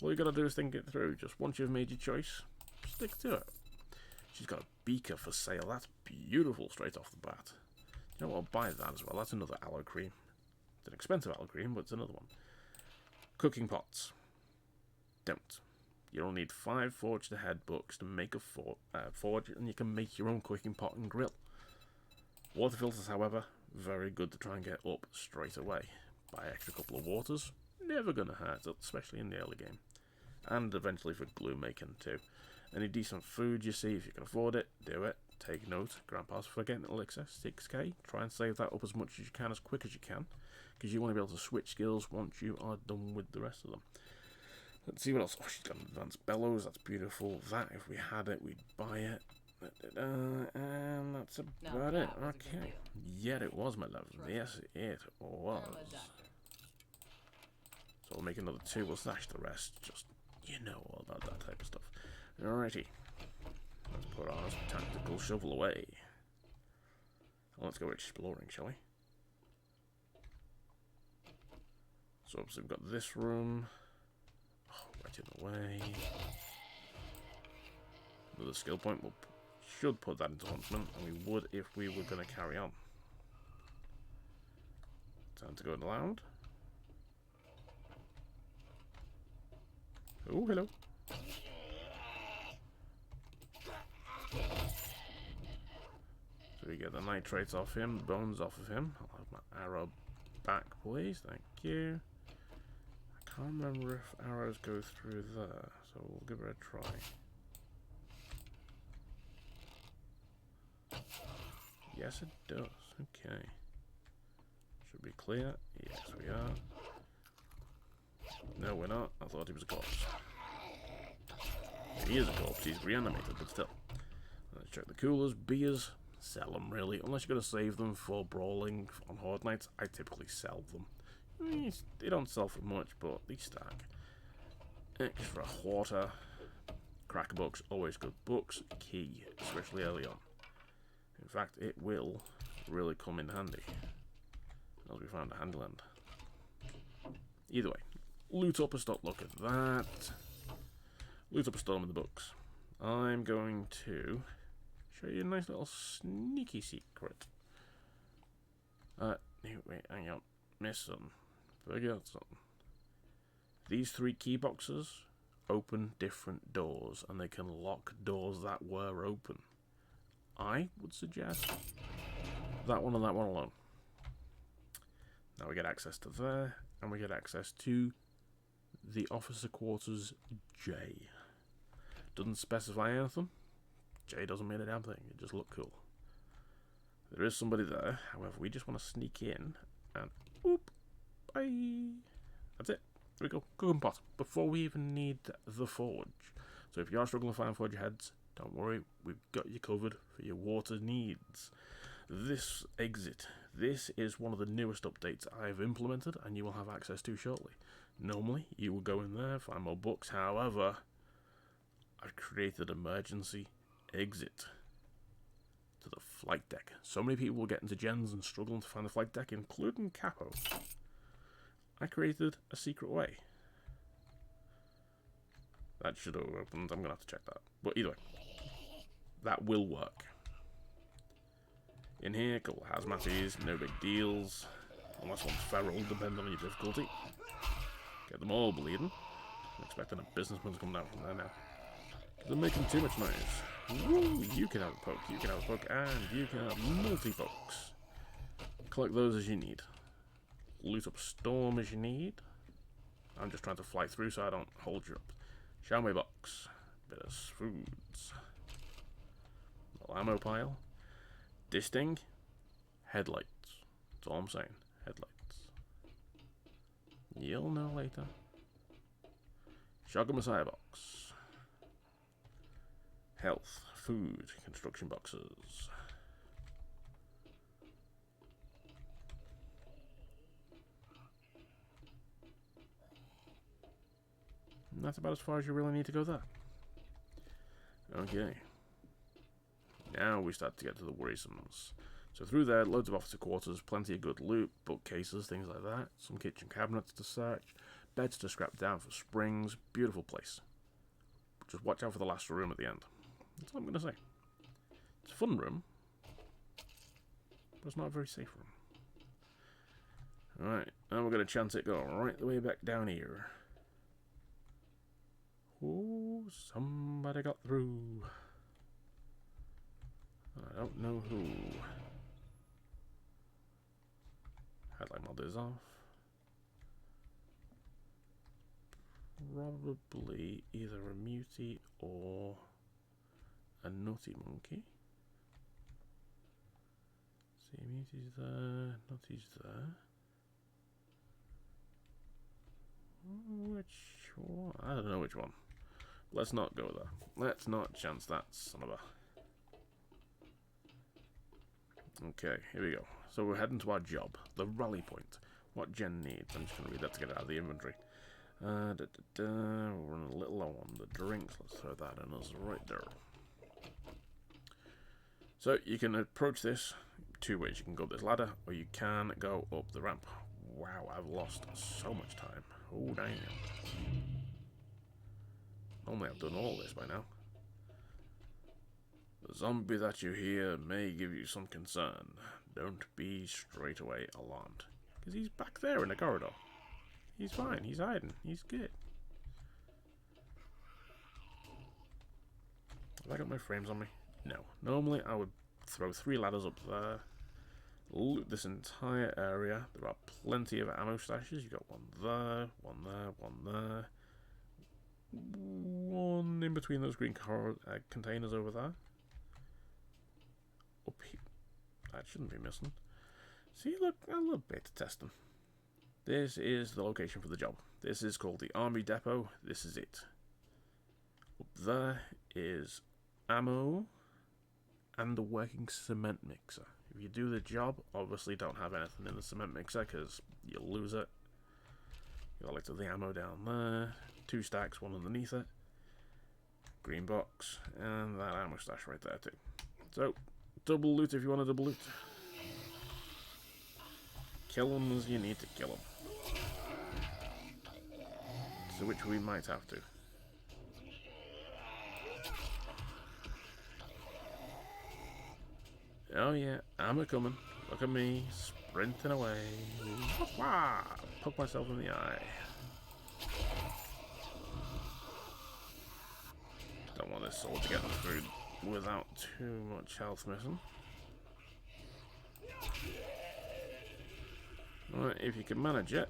All you gotta do is think it through. Just once you've made your choice, stick to it. She's got a beaker for sale. That's beautiful straight off the bat. You know what, I'll buy that as well. That's another aloe cream. It's an expensive aloe cream, but it's another one. Cooking pots. Don't. You'll need 5 forged ahead books to make a forge, and you can make your own cooking pot and grill. Water filters, however, very good to try and get up straight away. Buy extra couple of waters, never gonna hurt, especially in the early game. And eventually for glue making too. Any decent food you see, if you can afford it, do it. Take note, Grandpa's forgetting elixir, 6k. Try and save that up as much as you can, as quick as you can. Because you want to be able to switch skills once you are done with the rest of them. Let's see what else. Oh, she's got an advanced bellows, that's beautiful. That, if we had it, we'd buy it. And that's about it. Okay. Yeah, it was, my love. Yes, it was. So we'll make another 2. We'll stash the rest. Just, you know, all about that type of stuff. Alrighty. Let's put our tactical shovel away. Let's go exploring, shall we? So obviously we've got this room. Oh, right in the way. Another skill point. We'll should put that into huntsman, and we would if we were going to carry on. Time to go loud. Oh, hello. So we get the nitrates off him, bones off of him. I'll have my arrow back, please. Thank you. I can't remember if arrows go through there, so we'll give it a try. Yes, it does. Okay. Should be clear. Yes, we are. No, we're not. I thought he was a corpse. He is a corpse. He's reanimated, but still. Let's check the coolers. Beers. Sell them, really. Unless you're going to save them for brawling on Horde nights, I typically sell them. They don't sell for much, but they stack. Extra water. Cracker books. Always good. Books. Key. Especially early on. In fact, it will really come in handy. As we found a handy land. Either way. Loot up a stock. Look at that. Loot up a storm in the books. I'm going to show you a nice little sneaky secret. Wait, hang on. Missed something. Forgot something. These 3 key boxes open different doors, and they can lock doors that were open. I would suggest that one and that one alone. Now we get access to there, and we get access to the officer quarters J. Doesn't specify anything. J doesn't mean a damn thing. It just looks cool. There is somebody there. However, we just want to sneak in and whoop, bye. That's it. There we go. Cooking pot. Before we even need the forge. So if you are struggling to find forge heads, don't worry. We've got you covered for your water needs. This exit. This is one of the newest updates I've implemented, and you will have access to shortly. Normally, you will go in there, find more books. However, I've created an emergency exit to the flight deck. So many people will get into gens and struggling to find the flight deck, including Capo. I created a secret way. That should have opened. I'm going to have to check that. But either way, that will work. In here, couple of hazmaties, no big deals. Unless one's feral, depending on your difficulty. Get them all bleeding. I'm expecting a businessman to come down from there now. They're making too much noise. Woo! You can have a poke, you can have a poke, and you can have multi-pokes. Collect those as you need. Loot up storm as you need. I'm just trying to fly through so I don't hold you up. Shamway box. Bit of foods. Little ammo pile. Disting. Headlights. That's all I'm saying. Headlights. You'll know later. Shotgun Messiah box. Health. Food. Construction boxes. And that's about as far as you really need to go there. Okay. Now we start to get to the worrisomes. So through there, loads of officer quarters, plenty of good loot, bookcases, things like that. Some kitchen cabinets to search, beds to scrap down for springs. Beautiful place. Just watch out for the last room at the end. That's all I'm going to say. It's a fun room, but it's not a very safe room. Alright, now we're going to chance it go right the way back down here. Oh, somebody got through. I don't know who. Headlight mod is off. Probably either a mutie or a nutty monkey. See, mutie's there, nutty's there. Which one? I don't know which one. Let's not go there. Let's not chance that son of a... Okay, here we go. So we're heading to our job, the rally point. What Jen needs. I'm just going to read that to get it out of the inventory. We're running a little low on the drinks. Let's throw that in us right there. So you can approach this 2 ways. You can go up this ladder, or you can go up the ramp. Wow, I've lost so much time. Oh, damn. Normally I've done all this by now. The zombie that you hear may give you some concern. Don't be straight away alarmed. Because he's back there in the corridor. He's fine. He's hiding. He's good. Have I got my frames on me? No. Normally I would throw 3 ladders up there. Loot this entire area. There are plenty of ammo stashes. You've got one there, one there, one there. One in between those green containers over there. Up here. That shouldn't be missing. See, look, a little beta testing. This is the location for the job. This is called the Army Depot. This is it. Up there is ammo and the working cement mixer. If you do the job, obviously don't have anything in the cement mixer because you'll lose it. You got like the ammo down there, 2 stacks, 1 underneath it, green box, and that ammo stash right there too. So, double loot if you want to double loot. Kill them as you need to kill them. So which we might have to. Oh yeah, ammo coming. Look at me, sprinting away. Poke myself in the eye. Don't want this sword to get through without too much health missing. Alright, if you can manage it.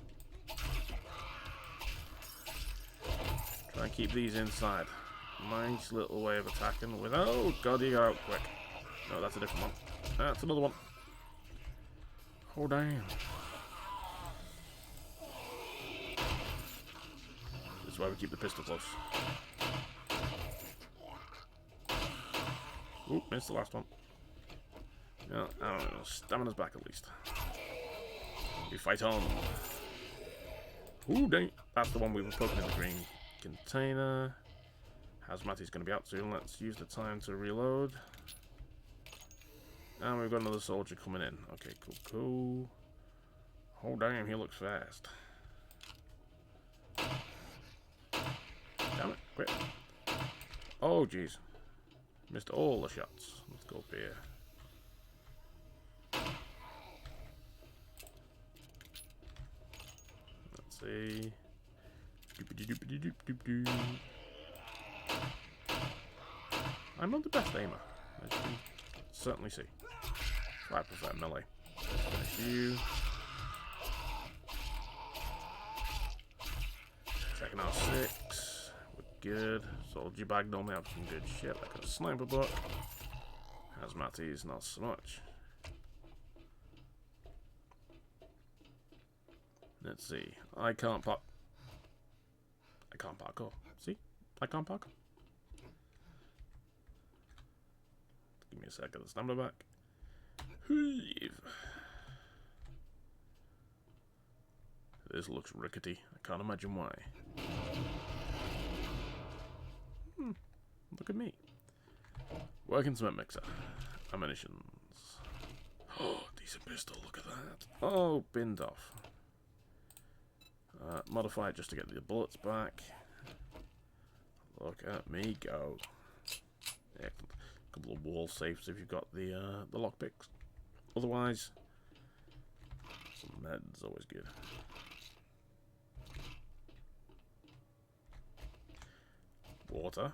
Try and keep these inside. Nice little way of attacking with... Oh god, you got out quick. No, that's a different one. That's another one. Oh damn. This is why we keep the pistol close. Ooh, missed the last one. No, I don't know. Stamina's back at least. We fight on. Ooh, dang. That's the one we were poking in the green container. Hazmati's going to be out soon. Let's use the time to reload. And we've got another soldier coming in. Okay, cool. Oh, damn, he looks fast. Damn it, quick. Oh, jeez. Missed all the shots. Let's go up here. Let's see. I'm not the best aimer, as you can certainly see. I prefer melee. Let's finish you. Checking out 6. We're good. Soldier bag normally have some good shit, like a sniper book. Hazmati's not so much. Let's see. I can't parkour. See? I can't parkour. Give me a sec of the stamina back. Heave. This looks rickety. I can't imagine why. Look at me. Working cement mixer. Ammunitions. Oh, decent pistol. Look at that. Oh, binned off. Modify it just to get the bullets back. Look at me go. Excellent. Couple of wall safes if you've got the lockpicks. Otherwise, some meds always good. Water.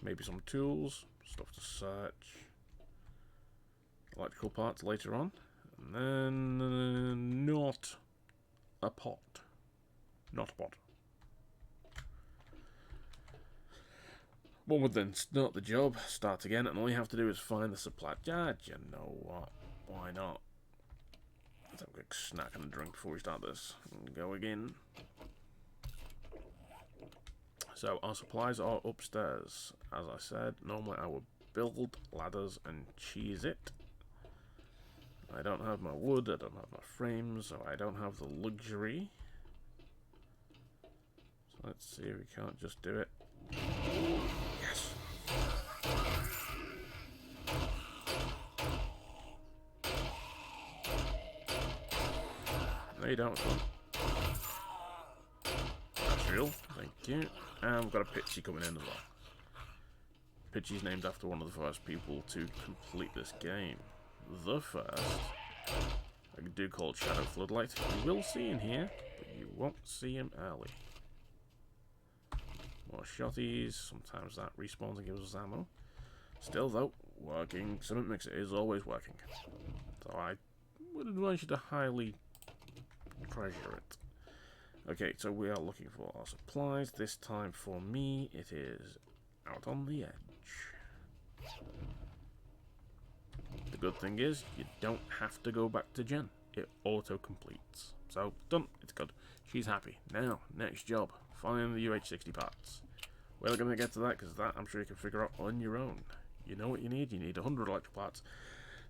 Maybe some tools, stuff to search. Electrical parts later on, and then not a pot. Not a pot. One would then start the job, start again, and all you have to do is find the supply. Yeah, you know what? Why not? Let's have a quick snack and a drink before we start this. And go again. So, our supplies are upstairs. As I said, normally I would build ladders and cheese it. I don't have my wood, I don't have my frames, so I don't have the luxury. So let's see if we can't just do it. Yes! No, you don't. That's real. Thank you. And we've got a Pitchy coming in as well. Pitchy's named after one of the first people to complete this game. The first. A dude called Shadow Floodlight. You will see in here, but you won't see him early. More shotties. Sometimes that respawns and gives us ammo. Still though, working cement mixer is always working. So I would advise you to highly treasure it. Okay, so we are looking for our supplies. This time for me, it is out on the edge. The good thing is, you don't have to go back to gen. It auto-completes. So, done. It's good. She's happy. Now, next job. Find the UH-60 parts. We're not going to get to that, because that I'm sure you can figure out on your own. You know what you need. You need 100 electrical parts.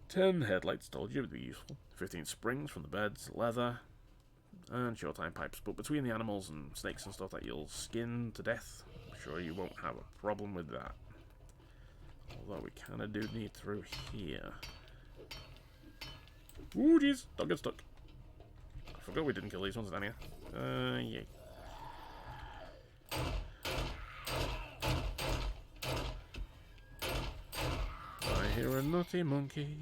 10 headlights, told you, would be useful. 15 springs from the beds, leather, and short-time pipes. But between the animals and snakes and stuff that you'll skin to death, I'm sure you won't have a problem with that. Although we kind of do need through here. Ooh, jeez, don't get stuck. I forgot we didn't kill these ones down here. Yay. I hear a naughty monkey.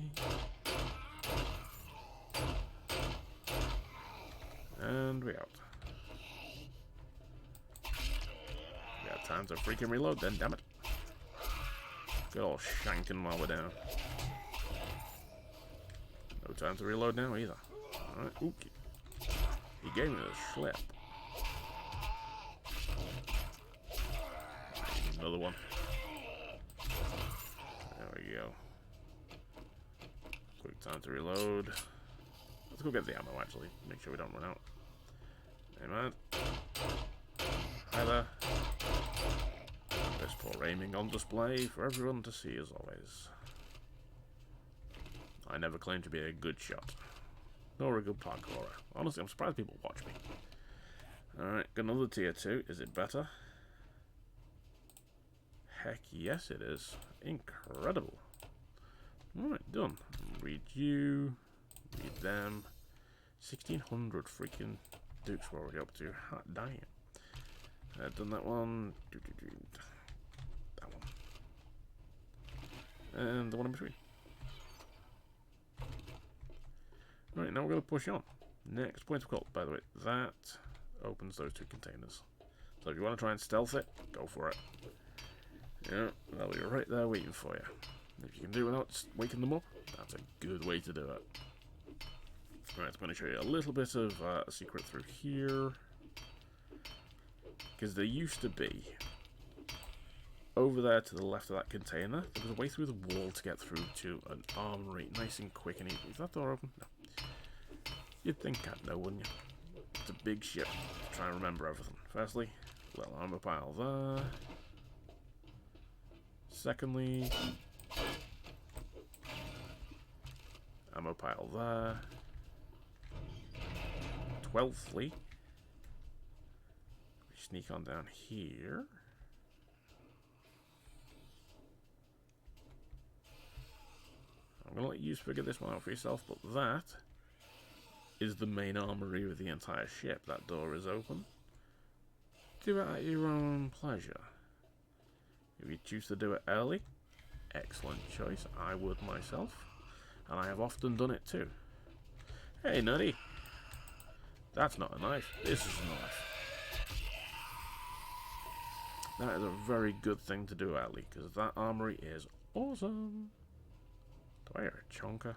And we out. We got time to freaking reload then, damn it. Good old shanking while we're down. No time to reload now either. Alright, ookie. He gave me the slip. Another one. There we go. Quick time to reload. Let's go get the ammo actually. Make sure we don't run out. Hey man. Hi there. This poor aiming on display for everyone to see as always. I never claimed to be a good shot. Nor a good parkourer. Honestly, I'm surprised people watch me. Alright, got another tier 2. Is it better? Heck yes it is. Incredible. Alright, done. Read you. Read them. 1600 freaking dukes we're already up to. Hot damn. Done that one. That one. And the one in between. Right, now we're going to push on. Next point of call, by the way, that opens those two containers. So if you want to try and stealth it, go for it. Yeah, they'll be right there waiting for you. If you can do it without waking them up, that's a good way to do it. Right, I'm going to show you a little bit of a secret through here. Because there used to be, over there to the left of that container, there was a way through the wall to get through to an armory, nice and quick and easy. Is that door open? No. You'd think I'd know, wouldn't you? It's a big ship to try and remember everything. Firstly, little armor pile there. Secondly, ammo pile there. 12thly, we sneak on down here. I'm going to let you figure this one out for yourself, but that is the main armory of the entire ship. That door is open. Do it at your own pleasure. If you choose to do it early, excellent choice. I would myself, and I have often done it too. Hey, Nutty. That's not a knife. This is a knife. That is a very good thing to do early, because that armory is awesome. Do I hear a chonker?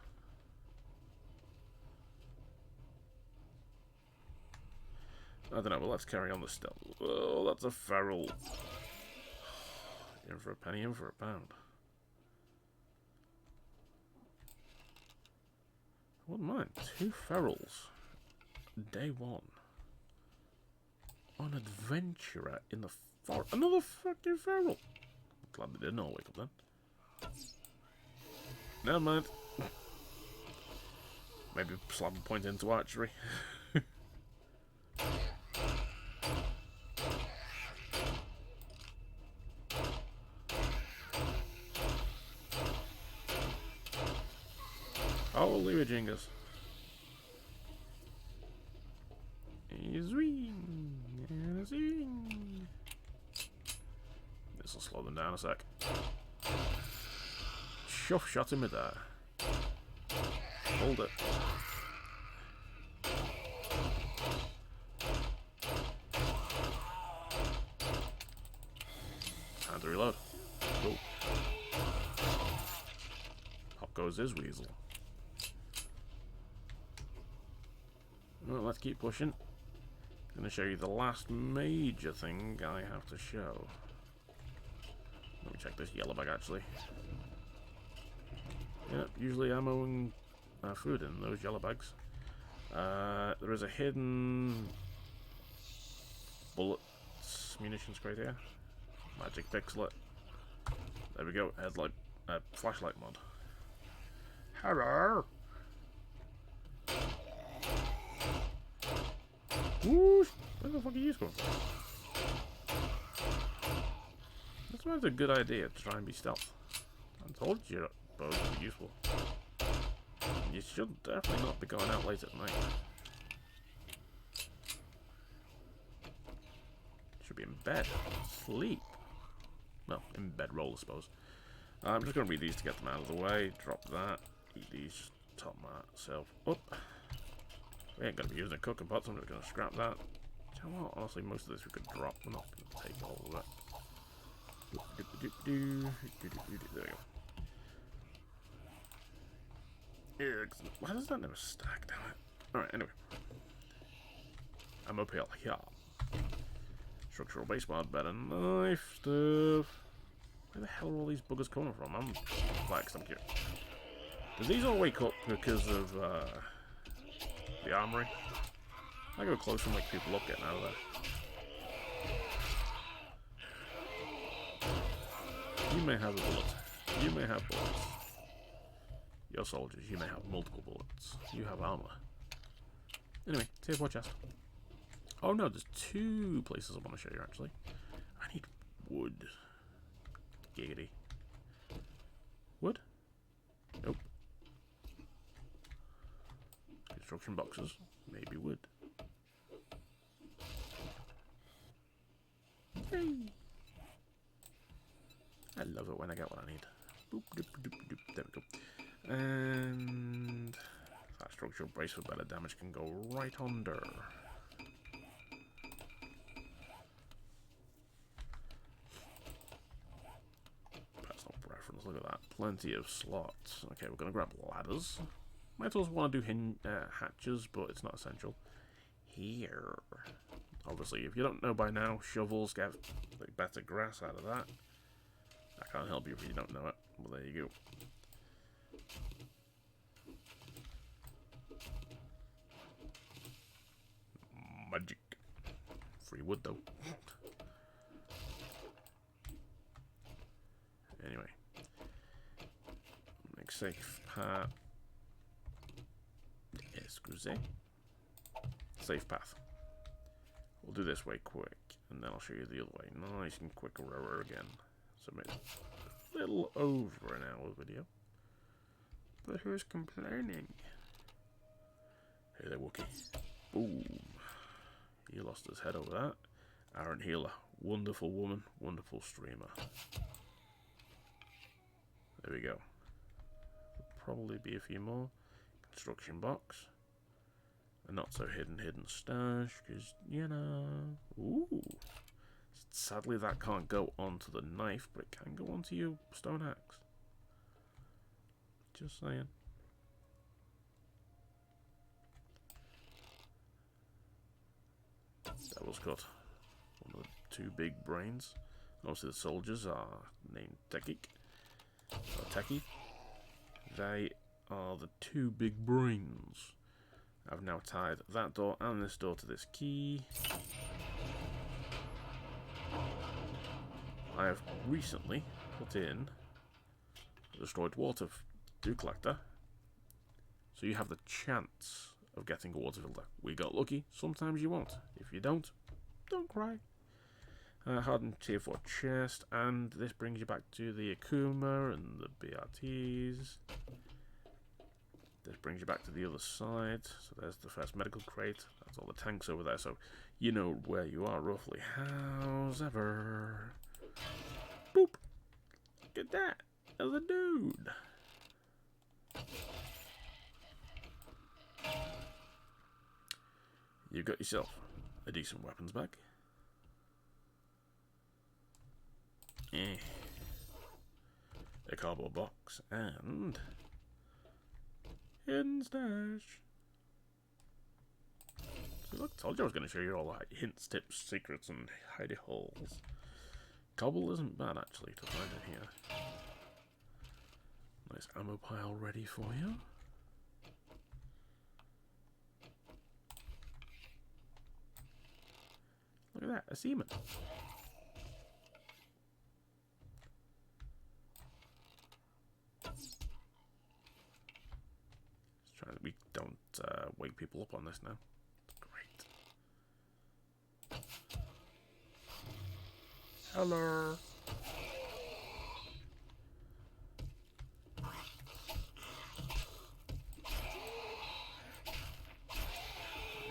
I don't know, but let's carry on the stealth. Oh, that's a feral. In for a penny, in for a pound. I wouldn't mind. 2 ferals. Day 1. On adventurer in the forest. Another fucking feral. Glad they didn't all wake up then. Never mind. Maybe slap a point into archery. Holy majingas. This will slow them down a sec. Shuff shot him midair. Hold it. Time to reload. Cool. Up goes his weasel. Well, let's keep pushing. I'm going to show you the last major thing I have to show. Let me check this yellow bag actually. Yep, usually ammo and food in those yellow bags. There is a hidden bullets munitions crate here. Magic pixelet. There we go. Headlight, flashlight mod. Hello. Whoosh! Where the fuck are you going? That's why it's a good idea to try and be stealth. I told you bows would be useful. You should definitely not be going out late at night. Should be in bed. Sleep. Well, in bedroll, I suppose. I'm just going to read these to get them out of the way. Drop that. Eat these. Top myself up. We ain't going to be using a cooking pot, so I'm just going to scrap that. You know what? Honestly, most of this we could drop. We're not going to take all of it. There we go. Excellent. Why does that never stack, damn it? Alright, anyway. I'm up here. Structural base mod, better knife stuff. Where the hell are all these buggers coming from? I'm like, I'm curious. Do these all wake up because of the armory? I go close and wake people up getting out of there. You may have a bullet. You may have bullets. Your soldiers, you may have multiple bullets. You have armor. Anyway, tier 4 chest. Oh no, there's 2 places I want to show you actually. I need wood. Giggity. Wood? Nope. Construction boxes. Maybe wood. Yay! I love it when I get what I need. Boop, doop, doop, doop. There we go. And that structural brace for better damage can go right under. Personal preference, look at that. Plenty of slots. Okay, we're going to grab ladders. Might also want to do hatches, but it's not essential. Here. Obviously, if you don't know by now, shovels get like, better grass out of that. I can't help you if you don't know it. Well, there you go. Magic. Free wood, though. Anyway. Make safe path. Excuse. Safe path. We'll do this way quick, and then I'll show you the other way. Nice and quick rower again. So maybe a little over an hour video. But who's complaining? Hey there, Wookie. Boom. He lost his head over that. Aaron Healer. Wonderful woman. Wonderful streamer. There we go. There'll probably be a few more. Construction box. A not so hidden stash. Because, you know. Ooh. Sadly, that can't go onto the knife, but it can go onto your stone axe. Just saying. Devil's Cut. One of the 2 big brains. Obviously, the soldiers are named Tekik. Or Teki. They are the 2 big brains. I've now tied that door and this door to this key. I have recently put in a destroyed water collector, so you have the chance of getting a water filter. We got lucky, sometimes you won't. If you don't cry. Hardened tier 4 chest, and this brings you back to the Akuma and the BRTs. This brings you back to the other side, so there's the first medical crate. That's all the tanks over there, so you know where you are roughly. How's ever? Boop! Look at that! There's a dude! You've got yourself a decent weapons bag. A cardboard box and hidden stash. See, look, told you I was going to show you all the hints, tips, secrets, and hidey holes. Cobble isn't bad actually to find in here. Nice ammo pile ready for you. Look at that, a seaman. Let's try that we don't wake people up on this now. Great. Hello.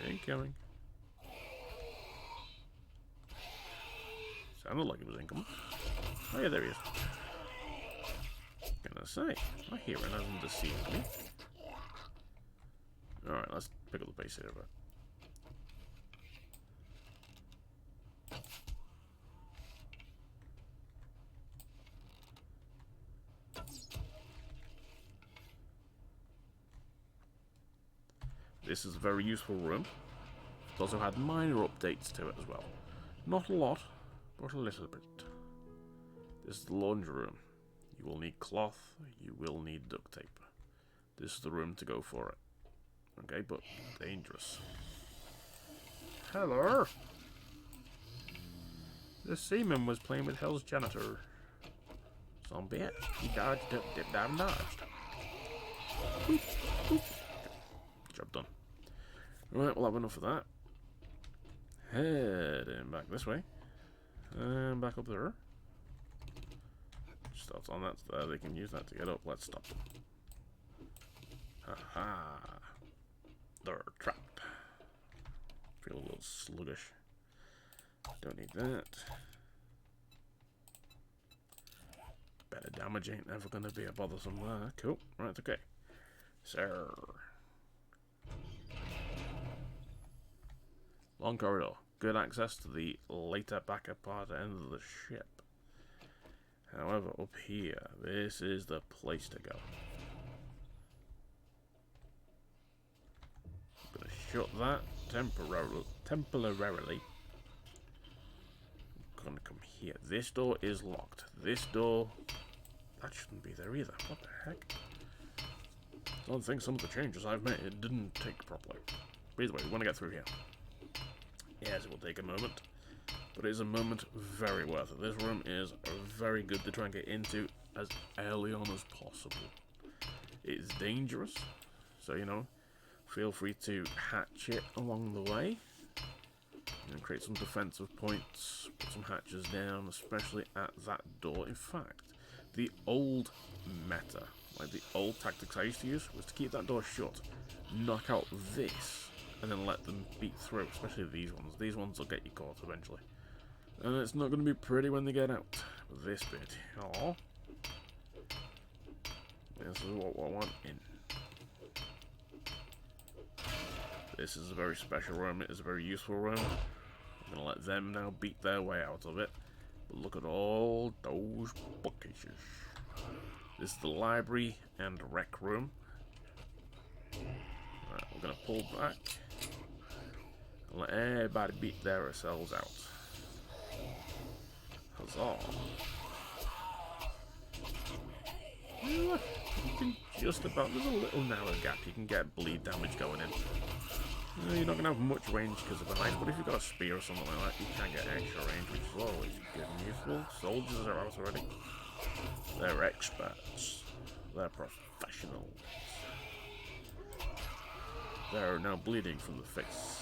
Incoming. Sounded like it was incoming. Oh yeah, there he is. Gonna say, I hear it hasn't deceived me. Alright, let's pick up the pace here a bit. This is a very useful room. It's also had minor updates to it as well. Not a lot, but a little bit. This is the laundry room. You will need cloth, you will need duct tape. This is the room to go for it. Okay, but dangerous. Hello! The seaman was playing with Hell's janitor. Zombie it. He dodged, dipped, dive, and dodged. Boop, boop. Job done. Right, we'll have enough of that. Heading back this way. And back up there. Starts on that there, they can use that to get up. Let's stop them. Haha. They're trapped. Feel a little sluggish. Don't need that. Better damage ain't never gonna be a bothersome there. Cool. Right, okay. Sir. Long corridor. Good access to the later backer part end of the ship. However, up here, this is the place to go. I'm going to shut that temporarily. I'm going to come here. This door is locked. This door, that shouldn't be there either. What the heck? I don't think some of the changes I've made didn't take properly. But either way, we want to get through here. Yes, it will take a moment. But it is a moment very worth it. This room is very good to try and get into as early on as possible. It is dangerous, so, you know, feel free to hatch it along the way. You know, create some defensive points, put some hatches down, especially at that door. In fact, the old meta, like the old tactics I used to use, was to keep that door shut, knock out this, and then let them beat through, especially these ones. These ones will get you caught eventually. And it's not going to be pretty when they get out. This bit. Aww. This is what I want in. This is a very special room. It is a very useful room. I'm going to let them now beat their way out of it. But look at all those bookcases. This is the library and rec room. Right, we're going to pull back. And let everybody beat themselves out. Huzzah. You can just about, there's a little narrow gap, you can get bleed damage going in. You're not going to have much range because of the knife, but if you've got a spear or something like that, you can get extra range, which is always good and useful. Soldiers are out already. They're experts. They're professionals. They're now bleeding from the face.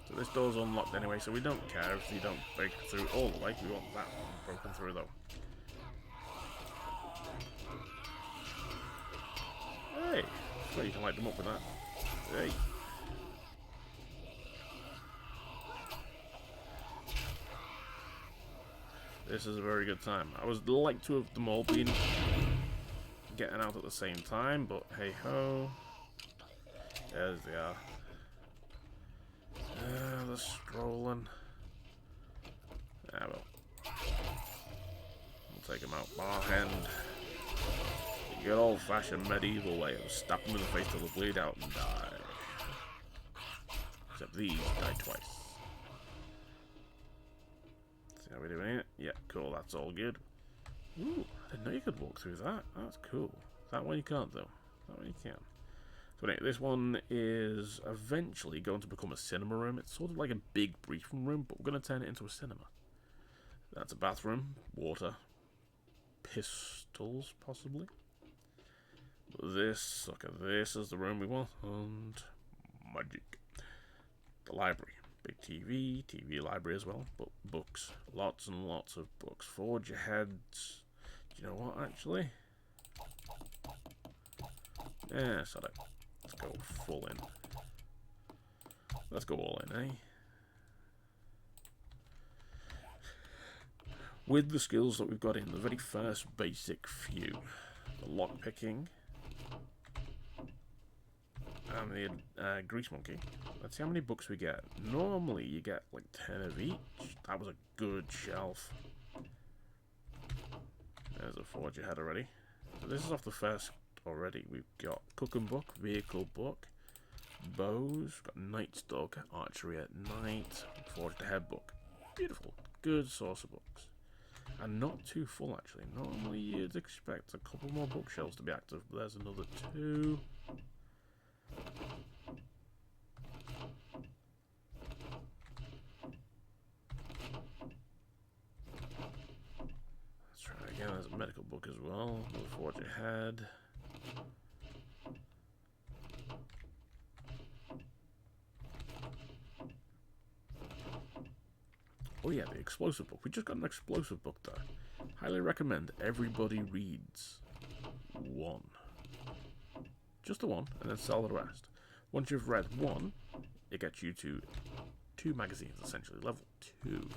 So this door's unlocked anyway, so we don't care if you don't break through all the way. We want that one broken through though. Hey! Well, you can light them up with that. Hey! This is a very good time. I would like to have them all been getting out at the same time, but hey ho. There's they are. They're strolling. Ah, well. We'll take them out bar hand. The good old-fashioned medieval way of stab them in the face till they bleed out and die. Except these die twice. See how we're doing it? Yeah, cool, that's all good. Ooh, I didn't know you could walk through that. That's cool. That one you can't, though. That one you can. So anyway, this one is eventually going to become a cinema room. It's sort of like a big briefing room, but we're going to turn it into a cinema. That's a bathroom, water, pistols, possibly. This sucker, this is the room we want, and magic. The library. Big TV, TV library as well, but books. Lots and lots of books. Forge aheads. Do you know what, actually? Yeah, so let's go full in. Let's go all in, eh? With the skills that we've got in, the very first basic few. The lockpicking. And the grease monkey. Let's see how many books we get. Normally you get like 10 of each. That was a good shelf. There's a forge ahead already. So this is off the first already. We've got cook and book, vehicle book, bows, got knight's dog, archery at night, forged ahead book. Beautiful. Good source of books. And not too full actually. Normally you'd expect a couple more bookshelves to be active, but there's another 2. Let's try again. There's a medical book as well. Another forge ahead. Oh yeah, the explosive book. We just got an explosive book there. Highly recommend everybody reads 1. Just the 1, and then sell the rest. Once you've read 1, it gets you to 2 magazines, essentially, level 2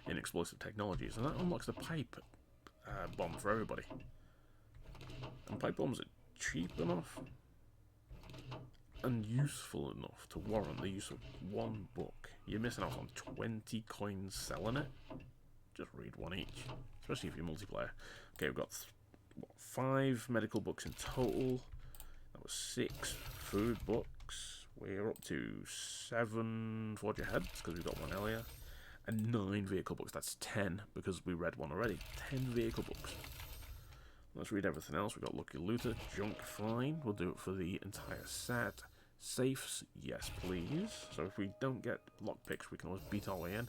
in explosive technologies, and that unlocks the pipe bomb for everybody. And pipe bombs are cheap enough and useful enough to warrant the use of 1 book. You're missing out on 20 coins selling it. Just read 1 each, especially if you're multiplayer. Okay, we've got 5 medical books in total. That was 6 food books. We're up to 7 forge aheads because we've got 1 earlier. And 9 vehicle books. That's 10 because we read 1 already. 10 vehicle books. Let's read everything else. We've got Lucky Looter, Junk, fine. We'll do it for the entire set. Safes, yes please. So if we don't get lockpicks, we can always beat our way in.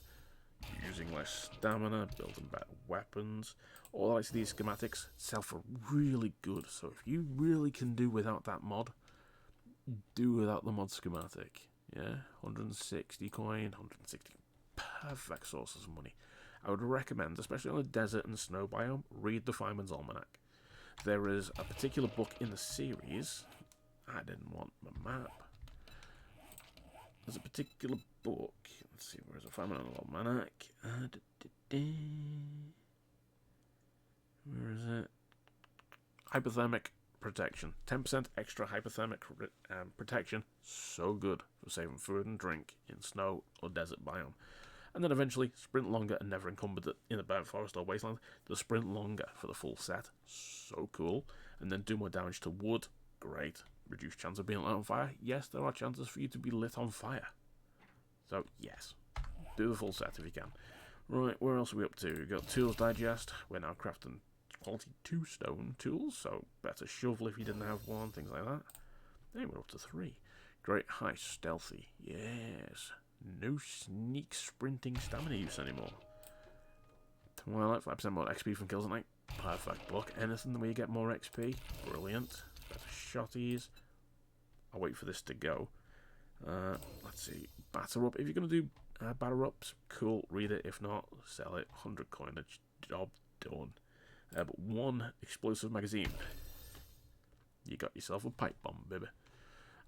Using less stamina, building better weapons. All I see these schematics sell for really good. So if you really can do without that mod, do without the mod schematic. Yeah, 160 coin, 160 perfect sources of money. I would recommend, especially on a desert and snow biome, read the Fireman's Almanac. There is a particular book in the series. I didn't want my map. There's a particular book. Let's see, where's the Fireman's Almanac? Where is it? Hypothermic protection. 10% extra hypothermic protection. So good for saving food and drink in snow or desert biome. And then eventually, sprint longer and never encumbered in a bad forest or wasteland. The sprint longer for the full set. So cool. And then do more damage to wood. Great. Reduced chance of being lit on fire. Yes, there are chances for you to be lit on fire. So, yes. Do the full set if you can. Right, where else are we up to? We've got Tools Digest. We're now crafting quality 2 stone tools. So, better shovel if you didn't have 1. Things like that. Hey, we're up to 3. Great High Stealthy. Yes. No sneak sprinting stamina use anymore. Twilight, 5% more XP from kills at night. Perfect book. Anything where you get more XP. Brilliant. Better shotties. I'll wait for this to go. Let's see. Batter up. If you're going to do batter ups, cool. Read it. If not, sell it. 100 coin. Job done. But 1 explosive magazine. You got yourself a pipe bomb, baby.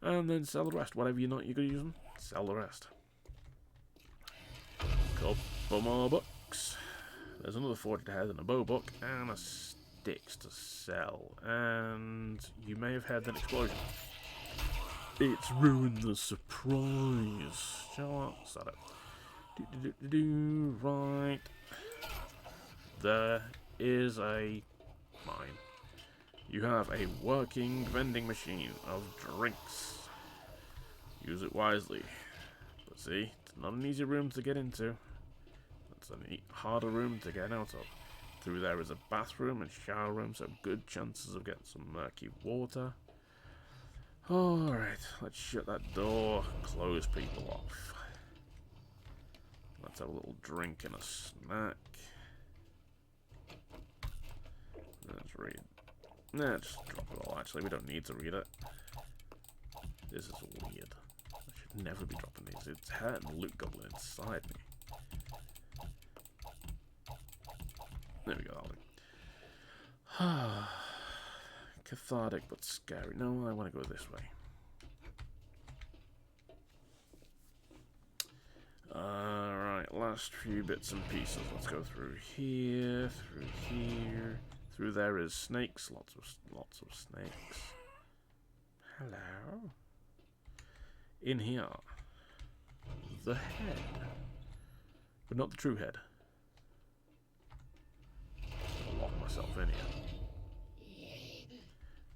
And then sell the rest. Whatever you're going to use them, sell the rest. Couple more books. There's another forged ahead and a bow book and a sticks to sell. And you may have heard an explosion. It's ruined the surprise. Shut up. Right. There is a mine. You have a working vending machine of drinks. Use it wisely. But see, it's not an easy room to get into. It's a harder room to get out of. Through there is a bathroom and shower room, so good chances of getting some murky water. Alright, let's shut that door, close people off. Let's have a little drink and a snack. Let's read. Nah, just drop it all, actually. We don't need to read it. This is weird. I should never be dropping these. It's hurt and loot goblin inside me. There we go, that'll do. Cathartic but scary. No, I want to go this way. Alright, last few bits and pieces. Let's go through here, through here. Through there is snakes, lots of snakes. Hello. In here, the head, but not the true head. I'll lock myself in here.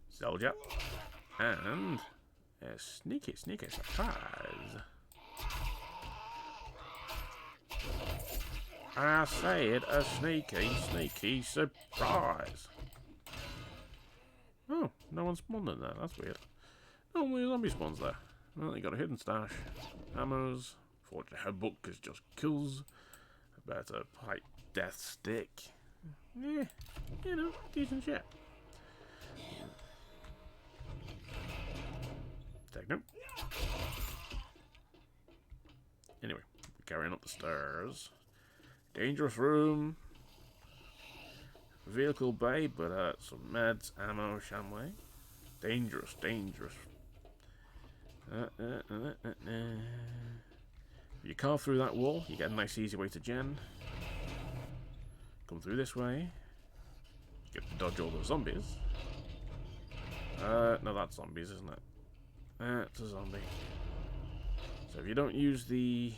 Soldier, and a sneaky surprise. I said a sneaky surprise. Oh, no one spawned in there. That's weird. Only a zombie spawns there. Well, you got a hidden stash. Hammers. Fortune headbook is just kills. A better pipe death stick. Yeah, you know, decent shit. Techno. Anyway, carrying up the stairs. Dangerous room. Vehicle bay, but some meds, ammo, shamway. Dangerous. If you carve through that wall, you get a nice easy way to gen. Come through this way. You get to dodge all those zombies. No, that's zombies, isn't it? That's a zombie. So if you don't use the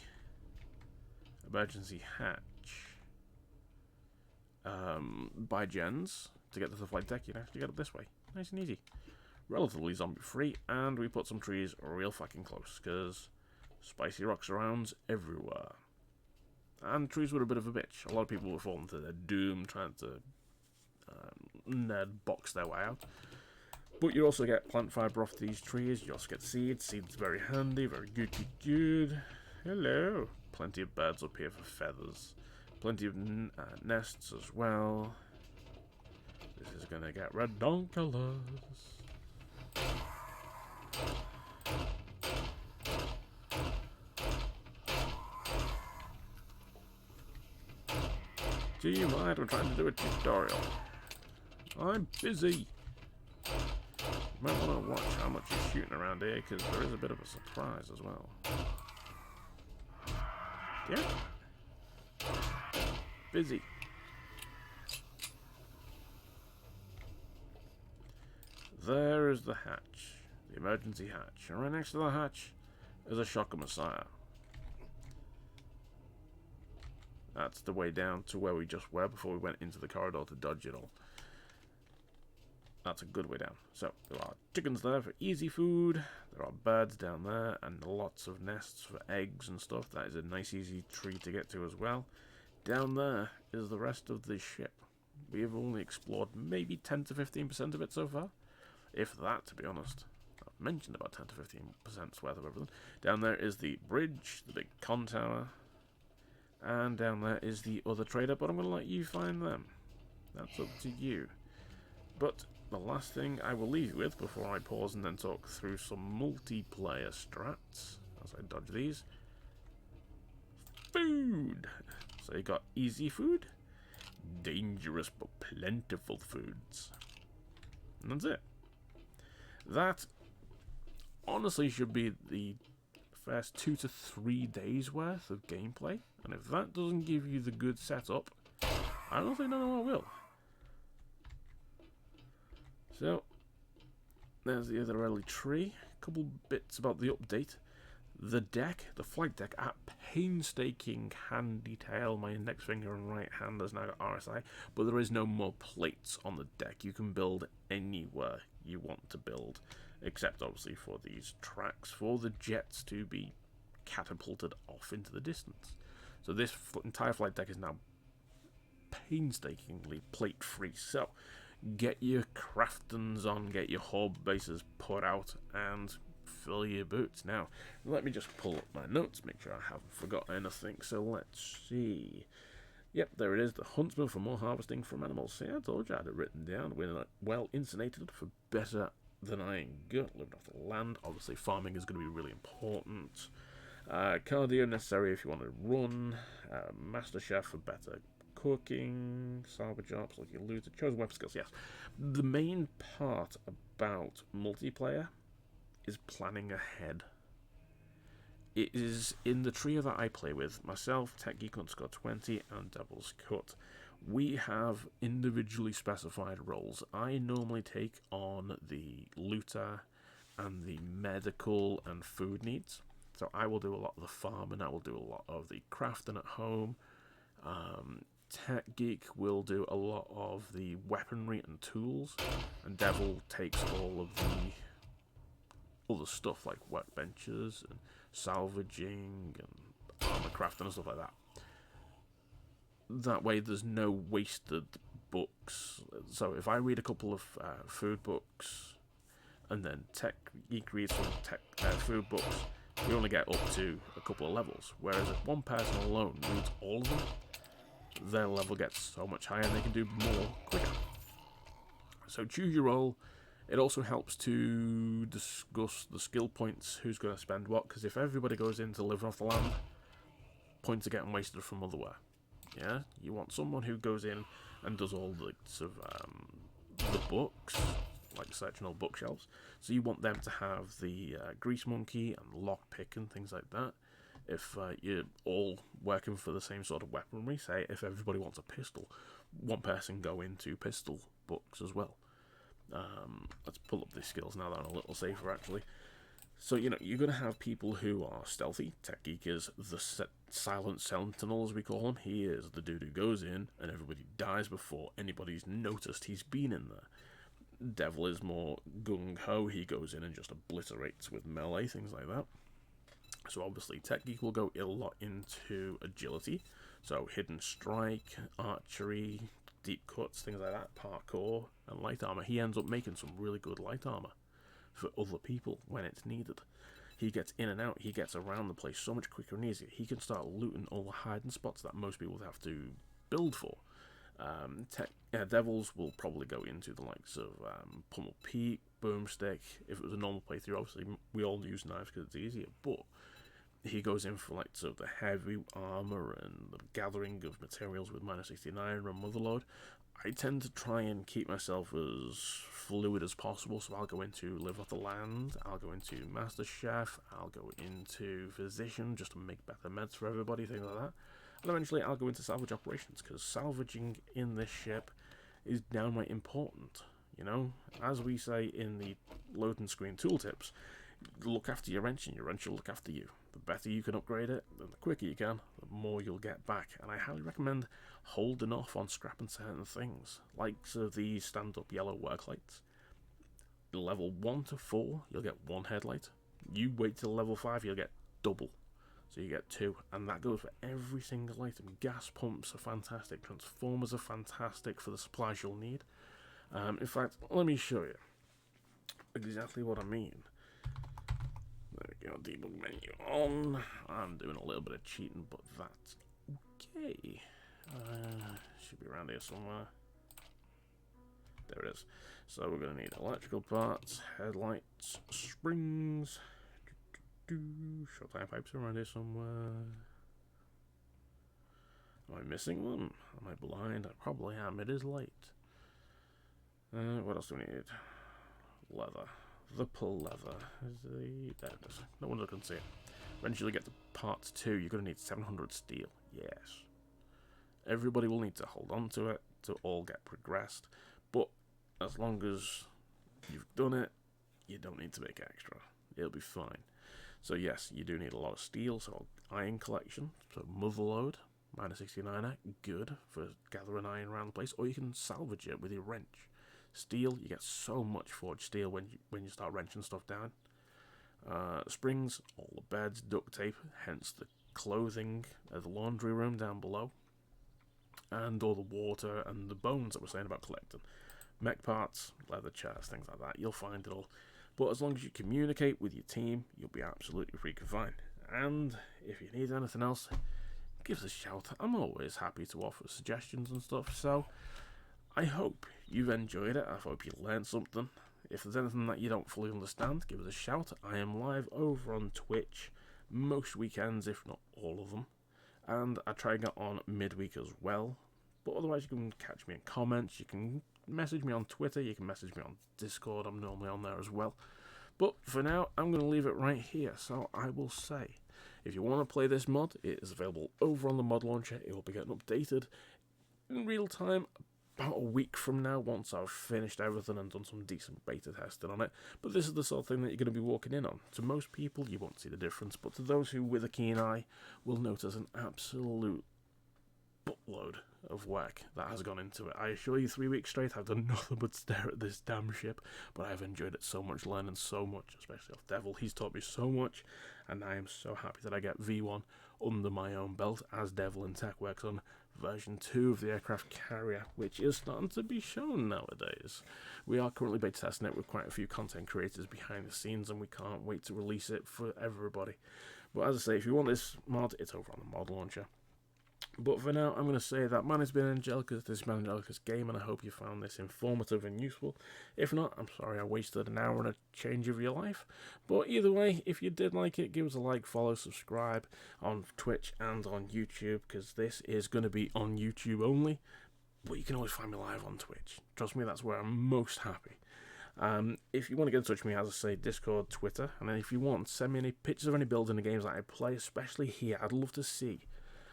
emergency hatch by gens to get to the flight deck, you can actually get up this way. Nice and easy. Relatively zombie free, and we put some trees real fucking close, because spicy rock surrounds everywhere. And trees were a bit of a bitch. A lot of people were falling to their doom trying to nerd box their way out. But you also get plant fiber off these trees, you also get seeds. Seeds very handy, very good. Hello. Plenty of birds up here for feathers. Plenty of nests as well. This is gonna get redonkulous. Do you mind? I'm trying to do a tutorial. I'm busy. You might want to watch how much you're shooting around here, because there is a bit of a surprise as well. Yeah? Busy. There is the hatch. The emergency hatch. And right next to the hatch is a Shocker Messiah. That's the way down to where we just were before we went into the corridor to dodge it all. That's a good way down. So, there are chickens there for easy food. There are birds down there and lots of nests for eggs and stuff. That is a nice easy tree to get to as well. Down there is the rest of the ship. We have only explored maybe 10 to 15% of it so far. If that, to be honest. I've mentioned about 10 to 15% worth of everything. Down there is the bridge, the big con tower. And down there is the other trader, but I'm going to let you find them. That's up to you. But the last thing I will leave you with before I pause and then talk through some multiplayer strats, as I dodge these. Food! So you got easy food, dangerous but plentiful foods. And that's it. That honestly should be the first 2 to 3 days worth of gameplay. And if that doesn't give you the good setup, I don't think no one will. So, there's the other early tree. A couple bits about the update. The deck, the flight deck, at painstaking hand detail. My index finger and right hand has now got RSI, but there is no more plates on the deck. You can build anywhere you want to build, except obviously for these tracks, for the jets to be catapulted off into the distance. So this entire flight deck is now painstakingly plate free. So get your craftons on, get your horde bases put out, and fill your boots. Now, let me just pull up my notes, make sure I haven't forgotten anything. So let's see. Yep, there it is. The huntsman for more harvesting from animals. See, I told you I had it written down. We're well insulated for better than iron gut. Living off the land. Obviously, farming is going to be really important. Cardio necessary if you want to run. Master chef for better cooking. Salvage ops like you looted. Chosen weapon skills. Yes. The main part about multiplayer is planning ahead. It is in the trio that I play with, myself, TechGeek_20, and Devil's Cut. We have individually specified roles. I normally take on the looter and the medical and food needs. So I will do a lot of the farming, I will do a lot of the crafting at home. Tech Geek will do a lot of the weaponry and tools, and Devil takes all of the other stuff like workbenches and salvaging and armor crafting and stuff like that. That way there's no wasted books. So if I read a couple of food books and then Tech Geek reads some food books, we only get up to a couple of levels. Whereas if one person alone reads all of them, their level gets so much higher and they can do more quicker. So choose your role. It also helps to discuss the skill points, who's going to spend what, because if everybody goes in to live off the land, points are getting wasted from otherwhere. Yeah, you want someone who goes in and does all the sort of the books, like searching all bookshelves. So you want them to have the grease monkey and lockpick and things like that. If you're all working for the same sort of weaponry, say if everybody wants a pistol, one person go into pistol books as well. Let's pull up these skills now that I'm a little safer actually. So, you know, you're going to have people who are stealthy. Tech Geek is the silent sentinel, as we call him. He is the dude who goes in and everybody dies before anybody's noticed he's been in there. Devil is more gung-ho. He goes in and just obliterates with melee, things like that. So obviously Tech Geek will go a lot into agility. So hidden strike, archery, deep cuts, things like that, parkour, and light armor. He ends up making some really good light armor for other people when it's needed. He gets in and out, he gets around the place so much quicker and easier. He can start looting all the hiding spots that most people would have to build for. Devils will probably go into the likes of Pummel Peak, Boomstick. If it was a normal playthrough, obviously we all use knives because it's easier, but he goes in for like sort of the heavy armor and the gathering of materials with Minor 69 and Motherlode. I tend to try and keep myself as fluid as possible, so I'll go into Live Off the Land, I'll go into Master Chef, I'll go into Physician just to make better meds for everybody, things like that. And eventually I'll go into Salvage Operations, because salvaging in this ship is downright important. You know, as we say in the loading screen tooltips, look after your wrench and your wrench will look after you. The better you can upgrade it, the quicker you can, the more you'll get back. And I highly recommend holding off on scrapping certain things, like these stand-up yellow work lights. Level 1 to 4, you'll get 1 headlight. You wait till level 5, you'll get double. So you get 2, and that goes for every single item. Gas pumps are fantastic, transformers are fantastic for the supplies you'll need. In fact, let me show you exactly what I mean. There we go, debug menu on. I'm doing a little bit of cheating, but that's okay. Should be around here somewhere. There it is. So we're going to need electrical parts, headlights, springs. Short time pipes around here somewhere. Am I missing one? Am I blind? I probably am. It is late. What else do we need? Leather. The pull leather. There it is. No one can see it. Eventually get to part 2. You're going to need 700 steel. Yes. Everybody will need to hold on to it to all get progressed. But as long as you've done it, you don't need to make extra. It'll be fine. So yes, you do need a lot of steel. So iron collection. So Motherlode. Minor 69er. Good for gathering iron around the place. Or you can salvage it with your wrench. Steel, you get so much forged steel when you start wrenching stuff down. Springs, all the beds, duct tape, hence the clothing, the laundry room down below, and all the water and the bones that we're saying about collecting. mech parts, leather chairs, things like that. You'll find it all. But as long as you communicate with your team, you'll be absolutely freaking fine. And if you need anything else, give us a shout. I'm always happy to offer suggestions and stuff. So I hope you've enjoyed it. I hope you learned something. If there's anything that you don't fully understand, give us a shout. I am live over on Twitch most weekends, if not all of them. And I try and get on midweek as well. But otherwise, you can catch me in comments. You can message me on Twitter. You can message me on Discord. I'm normally on there as well. But for now, I'm going to leave it right here. So I will say, if you want to play this mod, it is available over on the mod launcher. It will be getting updated in real time about a week from now, once I've finished everything and done some decent beta testing on it. But this is the sort of thing that you're going to be walking in on. To most people, you won't see the difference, but to those who, with a keen eye, will notice an absolute buttload of work that has gone into it. I assure you, 3 weeks straight, I've done nothing but stare at this damn ship, but I've enjoyed it so much, learning so much, especially off Devil. He's taught me so much, and I am so happy that I get V1 under my own belt as Devil in Tech works on version 2 of the aircraft carrier, which is starting to be shown nowadays. We are currently beta testing it with quite a few content creators behind the scenes, and we can't wait to release it for everybody. But as I say, if you want this mod, it's over on the mod launcher. But for now, I'm going to say that mine has been Angelicus. This has been Angelicus Game, and I hope you found this informative and useful. If not, I'm sorry I wasted an hour and a change of your life. But either way, if you did like it, give us a like, follow, subscribe on Twitch and on YouTube, because this is going to be on YouTube only. But you can always find me live on Twitch. Trust me, that's where I'm most happy. If you want to get in touch with me, as I say, Discord, Twitter, and then if you want, send me any pictures of any builds in the games that I play, especially here. I'd love to see.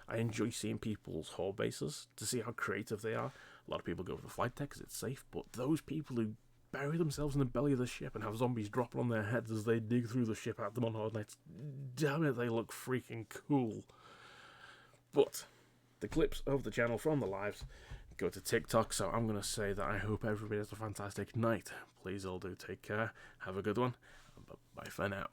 I enjoy seeing people's hull bases to see how creative they are. A lot of people go for the flight deck because it's safe, but those people who bury themselves in the belly of the ship and have zombies dropping on their heads as they dig through the ship at them on hard nights, damn it, they look freaking cool. But the clips of the channel from the lives go to TikTok, so I'm going to say that I hope everybody has a fantastic night. Please all do take care, have a good one, and bye for now.